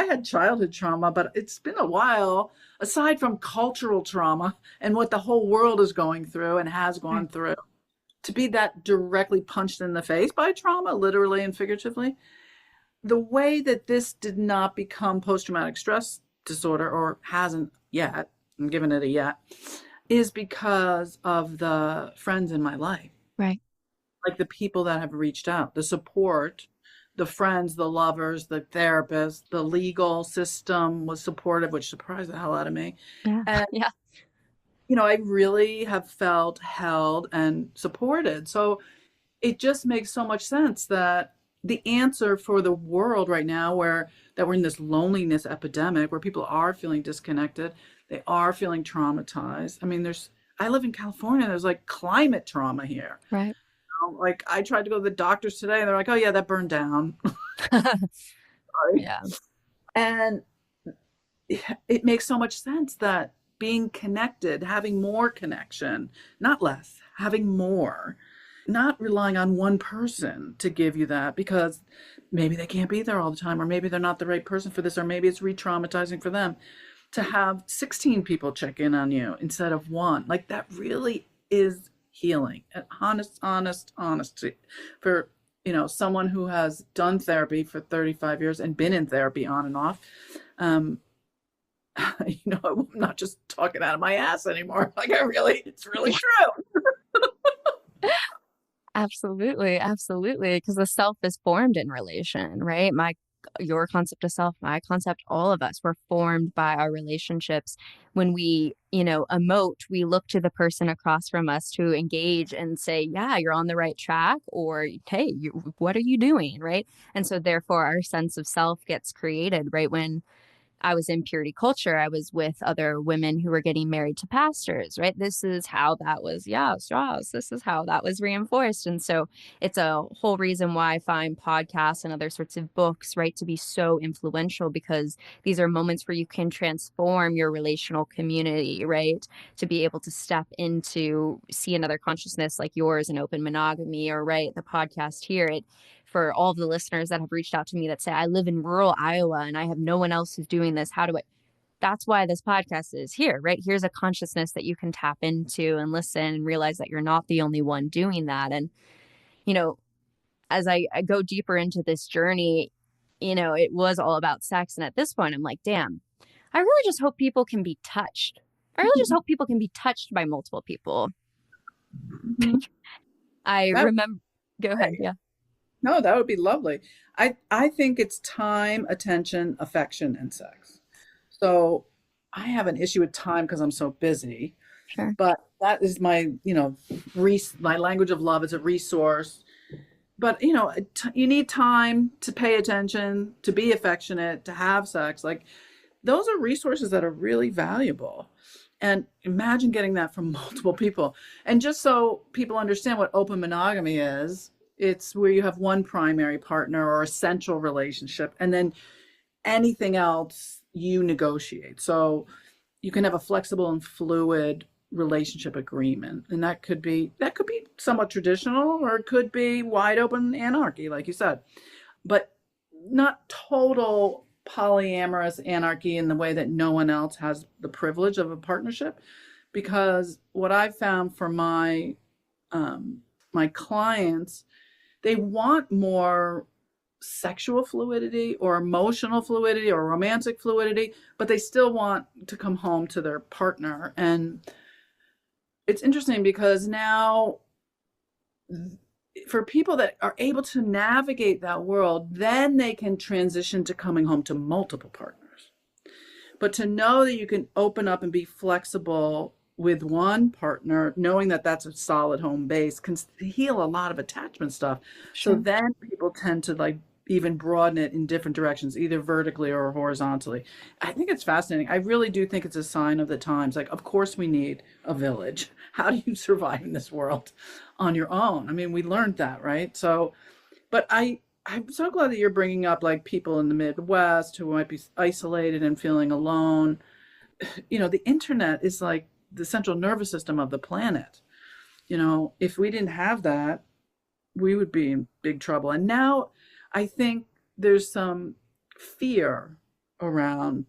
had childhood trauma, but it's been a while, aside from cultural trauma and what the whole world is going through and has gone through, to be that directly punched in the face by trauma, literally and figuratively. The way that this did not become post-traumatic stress disorder, or hasn't yet, I'm giving it a yet, is because of the friends in my life. Right. Like the people that have reached out, the support, the friends, the lovers, the therapists, the legal system was supportive, which surprised the hell out of me. Yeah. And, Yeah. I really have felt held and supported. So it just makes so much sense that the answer for the world right now, that we're in this loneliness epidemic, where people are feeling disconnected, they are feeling traumatized. I mean, I live in California, there's like climate trauma here. Right. Like, I tried to go to the doctors today and they're like, oh yeah, that burned down. Sorry. Yeah. And it makes so much sense that being connected, having more connection, not less, having more, not relying on one person to give you that, because maybe they can't be there all the time, or maybe they're not the right person for this, or maybe it's re-traumatizing for them. To have 16 people check in on you instead of one, like, that really is healing. And honesty for, someone who has done therapy for 35 years and been in therapy on and off. I'm not just talking out of my ass anymore. Like, it's really true. Absolutely. Absolutely. Because the self is formed in relation, right? My your concept of self, my concept, all of us were formed by our relationships. When we, emote, we look to the person across from us to engage and say, yeah, you're on the right track, or hey, what are you doing? Right. And so therefore our sense of self gets created, right? When I was in purity culture, I was with other women who were getting married to pastors, right? This is how that was, yeah, straws. This is how that was reinforced. And so it's a whole reason why I find podcasts and other sorts of books, right, to be so influential, because these are moments where you can transform your relational community, right? To be able to step into, see another consciousness like yours in open monogamy, or right, the podcast here. For all of the listeners that have reached out to me that say, I live in rural Iowa and I have no one else who's doing this. How do I? That's why this podcast is here, right? Here's a consciousness that you can tap into and listen and realize that you're not the only one doing that. And, you know, as I go deeper into this journey, it was all about sex. And at this point, I'm like, damn, I really just hope people can be touched. I really just hope people can be touched by multiple people. Mm-hmm. I remember, go ahead. Yeah. No, that would be lovely. I think it's time, attention, affection, and sex. So I have an issue with time because I'm so busy. Sure. But that is my, my language of love is a resource. But, you need time to pay attention, to be affectionate, to have sex. Like, those are resources that are really valuable. And imagine getting that from multiple people. And just so people understand what open monogamy is, it's where you have one primary partner or a central relationship, and then anything else you negotiate. So you can have a flexible and fluid relationship agreement. And that could be somewhat traditional, or it could be wide open anarchy, like you said. But not total polyamorous anarchy in the way that no one else has the privilege of a partnership. Because what I've found for my my clients, they want more sexual fluidity or emotional fluidity or romantic fluidity, but they still want to come home to their partner. And it's interesting because now, for people that are able to navigate that world, then they can transition to coming home to multiple partners. But to know that you can open up and be flexible with one partner, knowing that that's a solid home base, can heal a lot of attachment stuff. Sure. So then people tend to even broaden it in different directions, either vertically or horizontally. I think it's fascinating. I really do think it's a sign of the times. Of course we need a village. How do you survive in this world on your own? I mean, we learned that, right? So, but I'm so glad that you're bringing up people in the Midwest who might be isolated and feeling alone. The internet is like the central nervous system of the planet. If we didn't have that, we would be in big trouble. And now I think there's some fear around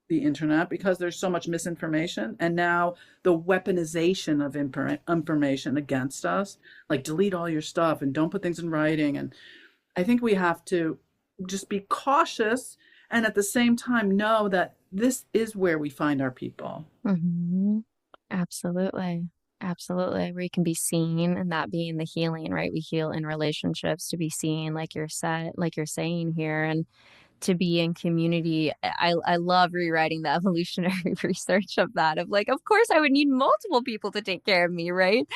the internet because there's so much misinformation, and now the weaponization of information against us, like delete all your stuff and don't put things in writing. And I think we have to just be cautious and at the same time know that this is where we find our people. Mm-hmm. Absolutely. Absolutely. Where you can be seen, and that being the healing, right? We heal in relationships to be seen, like you're saying here, and to be in community. I love rewriting the evolutionary research of that, of course I would need multiple people to take care of me, right?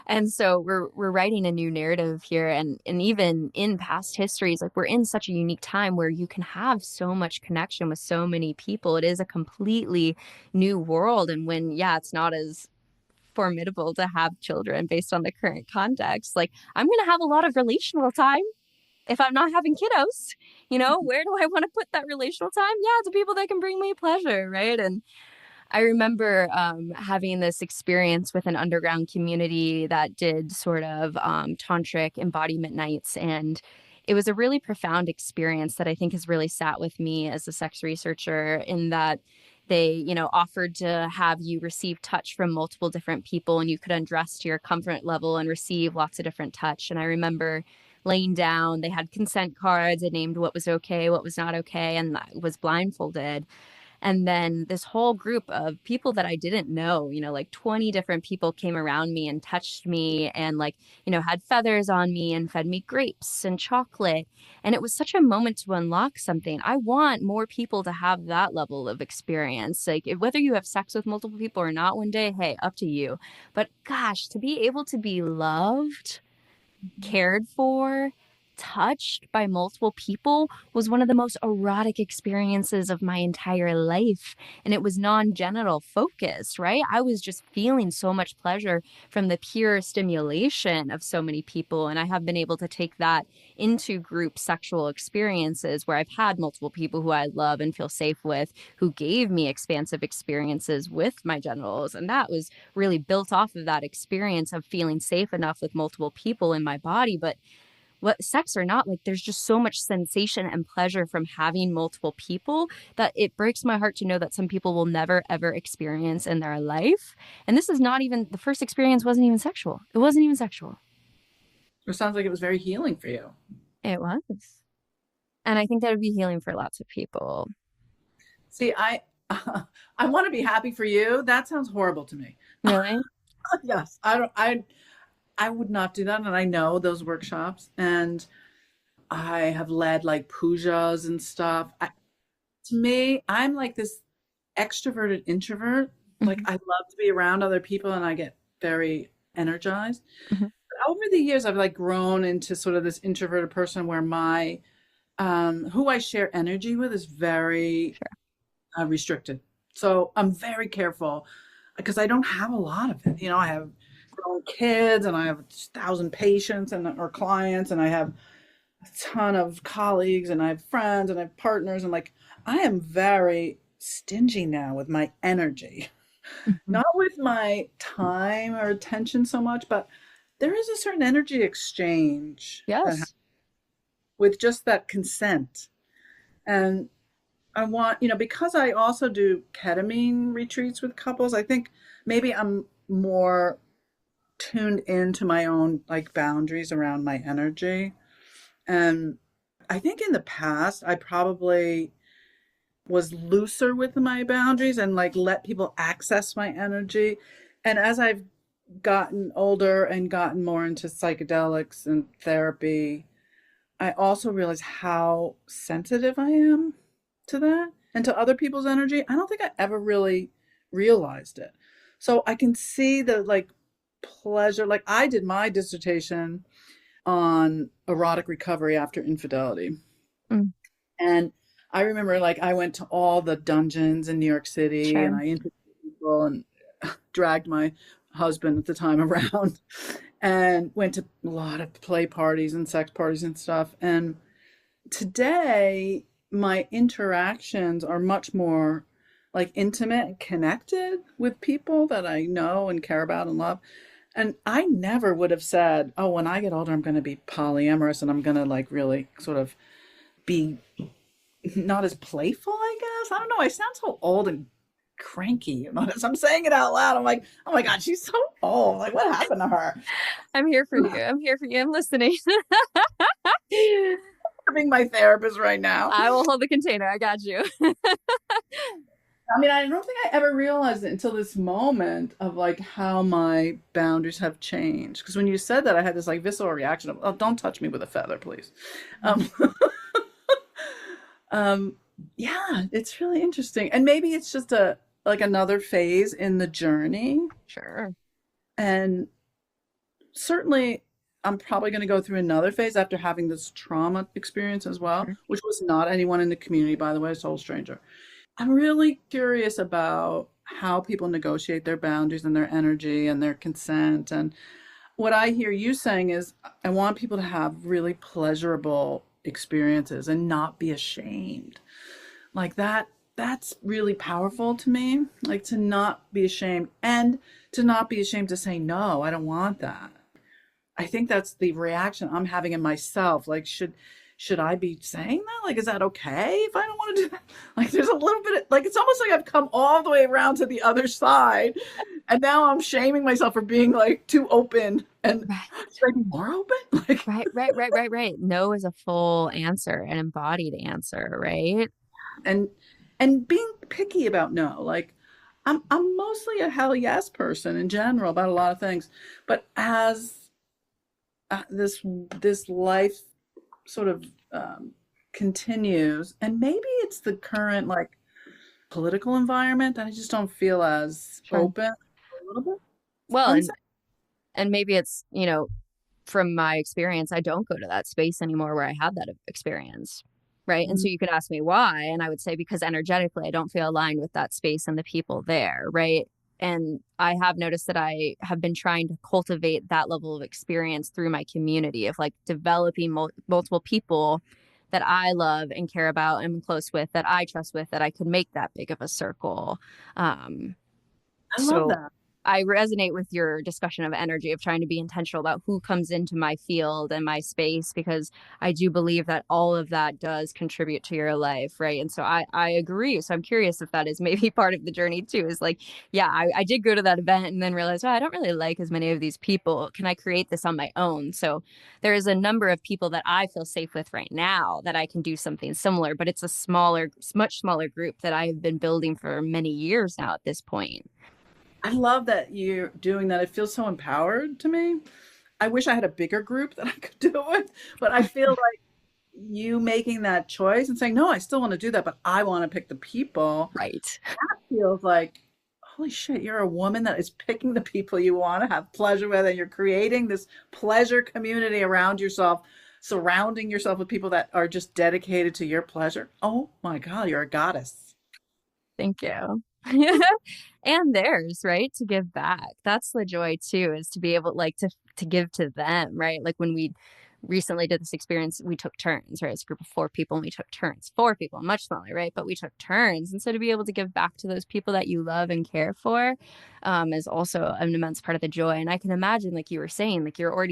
And so we're writing a new narrative here, and even in past histories, we're in such a unique time where you can have so much connection with so many people. It is a completely new world, and when it's not as formidable to have children based on the current context, I'm going to have a lot of relational time if I'm not having kiddos. Where do I want to put that relational time? To people that can bring me pleasure, right? And I remember having this experience with an underground community that did sort of tantric embodiment nights, and it was a really profound experience that I think has really sat with me as a sex researcher, in that they, offered to have you receive touch from multiple different people, and you could undress to your comfort level and receive lots of different touch. And I remember laying down, they had consent cards, they named what was okay, what was not okay, and I was blindfolded. And then this whole group of people that I didn't know, like 20 different people came around me and touched me and like, had feathers on me and fed me grapes and chocolate. And it was such a moment to unlock something. I want more people to have that level of experience. Like whether you have sex with multiple people or not one day, hey, up to you. But gosh, to be able to be loved, cared for, touched by multiple people was one of the most erotic experiences of my entire life. And it was non-genital focused, right? I was just feeling so much pleasure from the pure stimulation of so many people. And I have been able to take that into group sexual experiences where I've had multiple people who I love and feel safe with, who gave me expansive experiences with my genitals. And that was really built off of that experience of feeling safe enough with multiple people in my body. But what sex or not, like there's just so much sensation and pleasure from having multiple people that it breaks my heart to know that some people will never ever experience in their life. And this is not even the first experience, wasn't even sexual. It wasn't even sexual. It sounds like it was very healing for you. It was. And I think that would be healing for lots of people. See, I want to be happy for you. That sounds horrible to me. Really? Yes. I would not do that. And I know those workshops, and I have led like pujas and stuff. To me, I'm like this extroverted introvert. Like I love to be around other people and I get very energized. But over the years, I've like grown into sort of this introverted person where my, who I share energy with is very restricted. So I'm very careful because I don't have a lot of it. I have grown kids and I have 1,000 patients or clients, and I have a ton of colleagues, and I have friends, and I have partners, and like I am very stingy now with my energy. Not with my time or attention so much, but there is a certain energy exchange Yes. with just that consent. And I want, because I also do ketamine retreats with couples, I think maybe I'm more tuned into my own like boundaries around my energy. And I think in the past, I probably was looser with my boundaries and like let people access my energy. And as I've gotten older and gotten more into psychedelics and therapy, I also realized how sensitive I am to that and to other people's energy. I don't think I ever really realized it. So I can see the like pleasure. Like I did my dissertation on erotic recovery after infidelity. And I remember like I went to all the dungeons in New York City and I interviewed people and dragged my husband at the time around and went to a lot of play parties and sex parties and stuff. And today my interactions are much more like intimate and connected with people that I know and care about and love. And I never would have said, oh, when I get older, I'm going to be polyamorous and I'm going to like really sort of be not as playful, I guess. I don't know. I sound so old and cranky. As I'm saying it out loud, I'm like, oh my God, she's so old. Like, what happened to her? I'm here for you. I'm here for you. I'm listening. I'm being my therapist right now. I will hold the container. I got you. I mean, I don't think I ever realized it until this moment of like how my boundaries have changed. Because when you said that, I had this like visceral reaction of, oh, don't touch me with a feather, please. Yeah, it's really interesting. And maybe it's just like another phase in the journey. Sure. And certainly I'm probably going to go through another phase after having this trauma experience as well, which was not anyone in the community, by the way, it's a whole stranger. I'm really curious about how people negotiate their boundaries and their energy and their consent. And what I hear you saying is I want people to have really pleasurable experiences and not be ashamed. Like that's really powerful to me. Like to not be ashamed and to not be ashamed to say, no, I don't want that. I think that's the reaction I'm having in myself. Like, should I be saying that? Like, is that okay if I don't want to do that? Like, there's a little bit of, like, it's almost like I've come all the way around to the other side. And now I'm shaming myself for being like too open. And should I be more open? Like, right. No is a full answer, an embodied answer, right? And and being picky about no. Like I'm mostly a hell yes person in general about a lot of things, but as this life sort of continues, and maybe it's the current like political environment that I just don't feel as Sure. open a little bit. Well, Unsafe. and maybe it's, from my experience, I don't go to that space anymore where I had that experience. Right. And so you could ask me why. And I would say because energetically, I don't feel aligned with that space and the people there. Right. And I have noticed that I have been trying to cultivate that level of experience through my community of like developing multiple people that I love and care about and am close with, that I trust with, that I could make that big of a circle. Um, I love so that. I resonate with your discussion of energy, of trying to be intentional about who comes into my field and my space, because I do believe that all of that does contribute to your life, right? And so I agree. So I'm curious if that is maybe part of the journey too, is like, yeah, I did go to that event and then realize, oh, I don't really like as many of these people. Can I create this on my own? So there is a number of people that I feel safe with right now that I can do something similar, but it's a smaller, much smaller group that I have been building for many years now at this point. I love that you're doing that. It feels so empowered to me. I wish I had a bigger group that I could do it, but I feel like you making that choice and saying, no, I still want to do that, but I want to pick the people Right. feels like, holy shit, you're a woman that is picking the people you want to have pleasure with, and you're creating this pleasure community around yourself, surrounding yourself with people that are just dedicated to your pleasure. Oh my God, you're a goddess. Thank you. And theirs, right? To give back. That's the joy too, is to be able like to give to them, right? Like when we recently did this experience, we took turns, right? It's a group of four people and we took turns. Four people, much smaller, right? But we took turns. And so to be able to give back to those people that you love and care for, is also an immense part of the joy. And I can imagine, like you were saying, like you're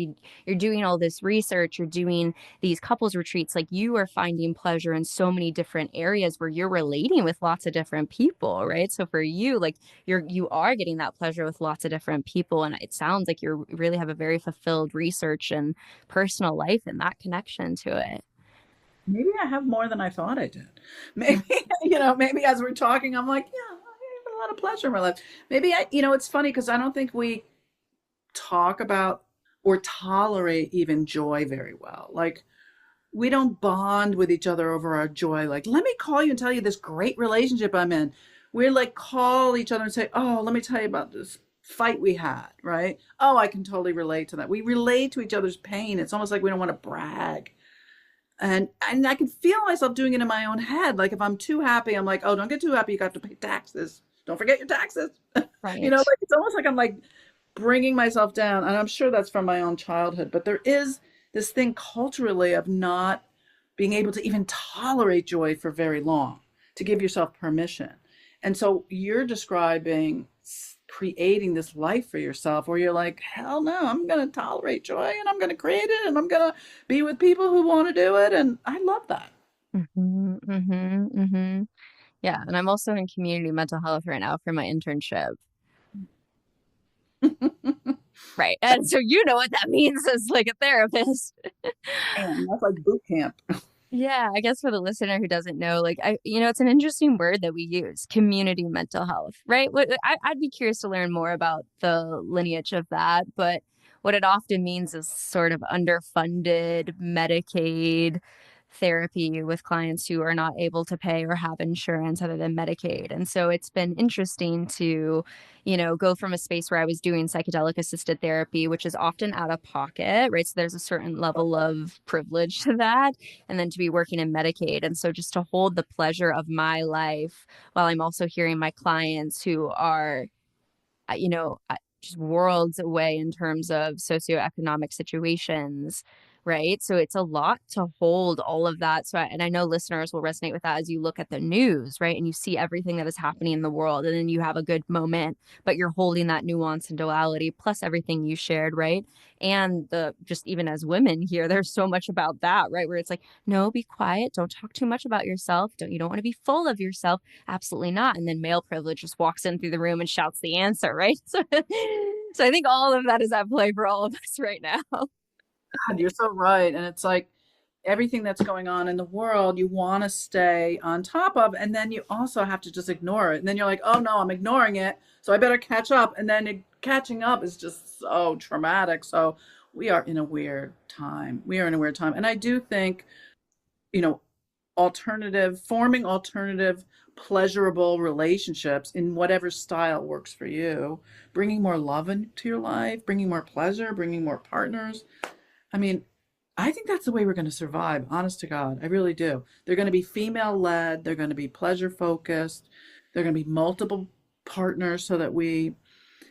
doing all this research, you're doing these couples retreats, like you are finding pleasure in so many different areas where you're relating with lots of different people, right? So for you, like you are getting that pleasure with lots of different people, and it sounds like you really have a very fulfilled research and personal life and that connection to it. Maybe I have more than I thought I did. Maybe, maybe as we're talking, I'm like, yeah, I have a lot of pleasure in my life. Maybe it's funny because I don't think we talk about or tolerate even joy very well. Like, we don't bond with each other over our joy. Like, let me call you and tell you this great relationship I'm in. We like call each other and say, oh, let me tell you about this fight we had, right? Oh, I can totally relate to that. We relate to each other's pain. It's almost like we don't want to brag. And I can feel myself doing it in my own head. Like if I'm too happy, I'm like, oh, don't get too happy. You got to pay taxes. Don't forget your taxes. Right. Like it's almost like I'm like bringing myself down. And I'm sure that's from my own childhood. But there is this thing culturally of not being able to even tolerate joy for very long, to give yourself permission. And so you're describing creating this life for yourself where you're like, hell no, I'm going to tolerate joy and I'm going to create it and I'm going to be with people who want to do it. And I love that. Hmm. Hmm. Hmm. Yeah. And I'm also in community mental health right now for my internship. Right. And so you know what that means as like a therapist. And that's like boot camp. Yeah, I guess for the listener who doesn't know, like it's an interesting word that we use, community mental health, right? I'd be curious to learn more about the lineage of that, but what it often means is sort of underfunded Medicaid therapy with clients who are not able to pay or have insurance other than Medicaid. And so it's been interesting to, go from a space where I was doing psychedelic assisted therapy, which is often out of pocket, right? So there's a certain level of privilege to that, and then to be working in Medicaid. And so just to hold the pleasure of my life while I'm also hearing my clients who are, just worlds away in terms of socioeconomic situations, right? So it's a lot to hold all of that. And I know listeners will resonate with that as you look at the news, right? And you see everything that is happening in the world, and then you have a good moment, but you're holding that nuance and duality, plus everything you shared, right? And just even as women here, there's so much about that, right? Where it's like, no, be quiet. Don't talk too much about yourself. You don't want to be full of yourself. Absolutely not. And then male privilege just walks in through the room and shouts the answer, right? So I think all of that is at play for all of us right now. God, you're so right. And it's like, everything that's going on in the world, you want to stay on top of, and then you also have to just ignore it. And then you're like, oh no, I'm ignoring it, so I better catch up. And then catching up is just so traumatic. So we are in a weird time. And I do think, you know, forming alternative, pleasurable relationships in whatever style works for you, bringing more love into your life, bringing more pleasure, bringing more partners. I mean, I think that's the way we're going to survive, honest to God. I really do. They're going to be female led, they're going to be pleasure focused, they're going to be multiple partners so that we,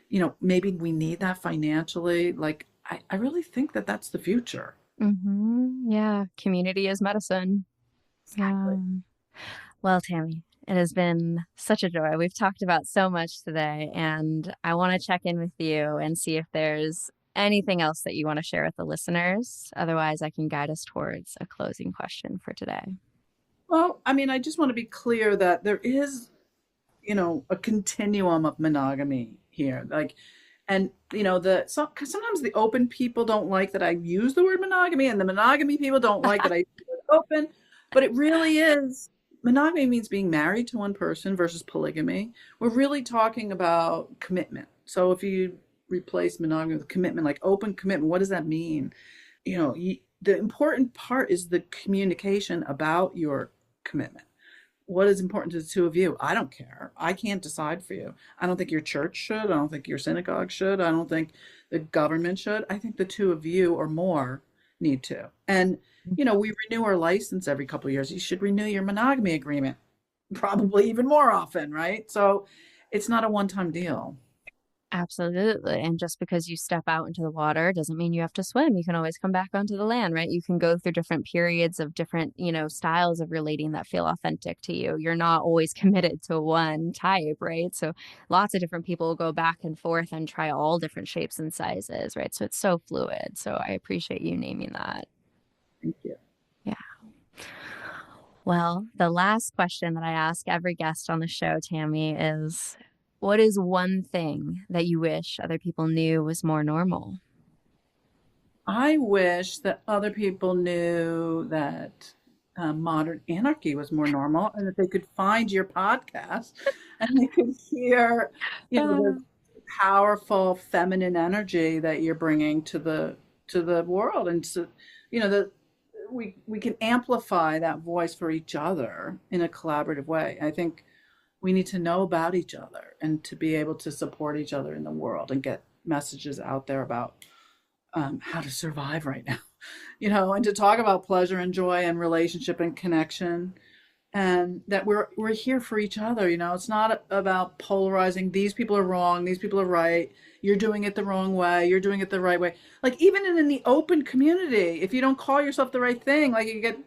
you know, maybe we need that financially. Like, I really think that that's the future. Yeah. Community is medicine. Exactly. Yeah. Well, Tammy, it has been such a joy. We've talked about so much today, and I want to check in with you and see if there's anything else that you want to share with the listeners. Otherwise, I can guide us towards a closing question for today. Well, I mean, I just want to be clear that there is, you know, a continuum of monogamy here. Like, and you know, sometimes the open people don't like that I use the word monogamy, and the monogamy people don't like that I use the word open. But it really is, monogamy means being married to one person versus polygamy. We're really talking about commitment. So if you replace monogamy with commitment, like open commitment, what does that mean? You know, the important part is the communication about your commitment. What is important to the two of you? I don't care. I can't decide for you. I don't think your church should. I don't think your synagogue should. I don't think the government should. I think the two of you or more need to. And, you know, we renew our license every couple of years. You should renew your monogamy agreement probably even more often, right? So it's not a one-time deal. Absolutely. And just because you step out into the water doesn't mean you have to swim. You can always come back onto the land, right? You can go through different periods of different, you know, styles of relating that feel authentic to you. You're not always committed to one type, right? So lots of different people will go back and forth and try all different shapes and sizes, right? So it's so fluid. So I appreciate you naming that. Thank you. Yeah. Well, the last question that I ask every guest on the show, Tammy, is what is one thing that you wish other people knew was more normal? I wish that other people knew that modern anarchy was more normal, and that they could find your podcast and they could hear, you know, the powerful feminine energy that you're bringing to the world, and to, you know, that we can amplify that voice for each other in a collaborative way. I think we need to know about each other and to be able to support each other in the world and get messages out there about how to survive right now, you know, and to talk about pleasure and joy and relationship and connection, and that we're here for each other. You know, it's not about polarizing. These people are wrong. These people are right. You're doing it the wrong way. You're doing it the right way. Like, even in the open community, if you don't call yourself the right thing, like, you get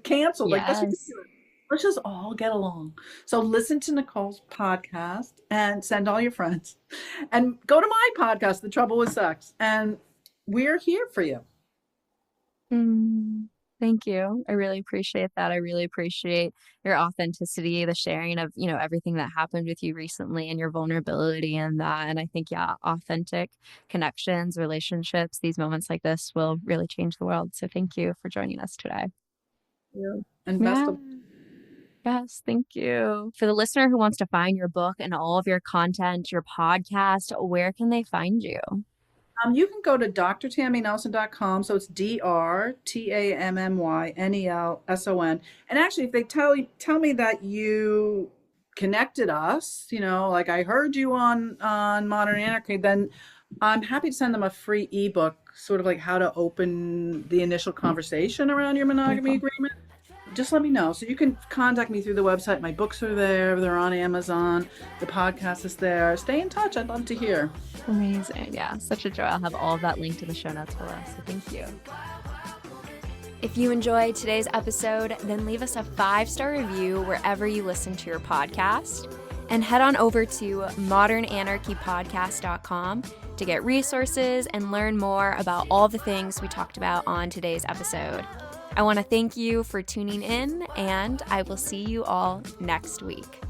canceled. Yes. Like, that's what you're doing. Let's just all get along. So listen to Nicole's podcast and send all your friends, and go to my podcast, The Trouble with Sex, and we're here for you. Thank you. I really appreciate that. I really appreciate your authenticity, the sharing of, you know, everything that happened with you recently and your vulnerability in that. And I think, yeah, authentic connections, relationships, these moments like this will really change the world. So thank you for joining us today. Yeah. And best of Yes, thank you. For the listener who wants to find your book and all of your content, your podcast, where can they find you? You can go to drtammynelson.com. So it's DrTammynelson. And actually, if they tell me that you connected us, you know, like I heard you on Modern Anarchy, then I'm happy to send them a free ebook, sort of like how to open the initial conversation around your monogamy agreement. Just let me know. So you can contact me through the website. My books are there. They're on Amazon. The podcast is there. Stay in touch. I'd love to hear. Amazing. Yeah, such a joy. I'll have all of that linked in the show notes below. So thank you. If you enjoyed today's episode, then leave us a 5-star review wherever you listen to your podcast. And head on over to modernanarchypodcast.com to get resources and learn more about all the things we talked about on today's episode. I want to thank you for tuning in, and I will see you all next week.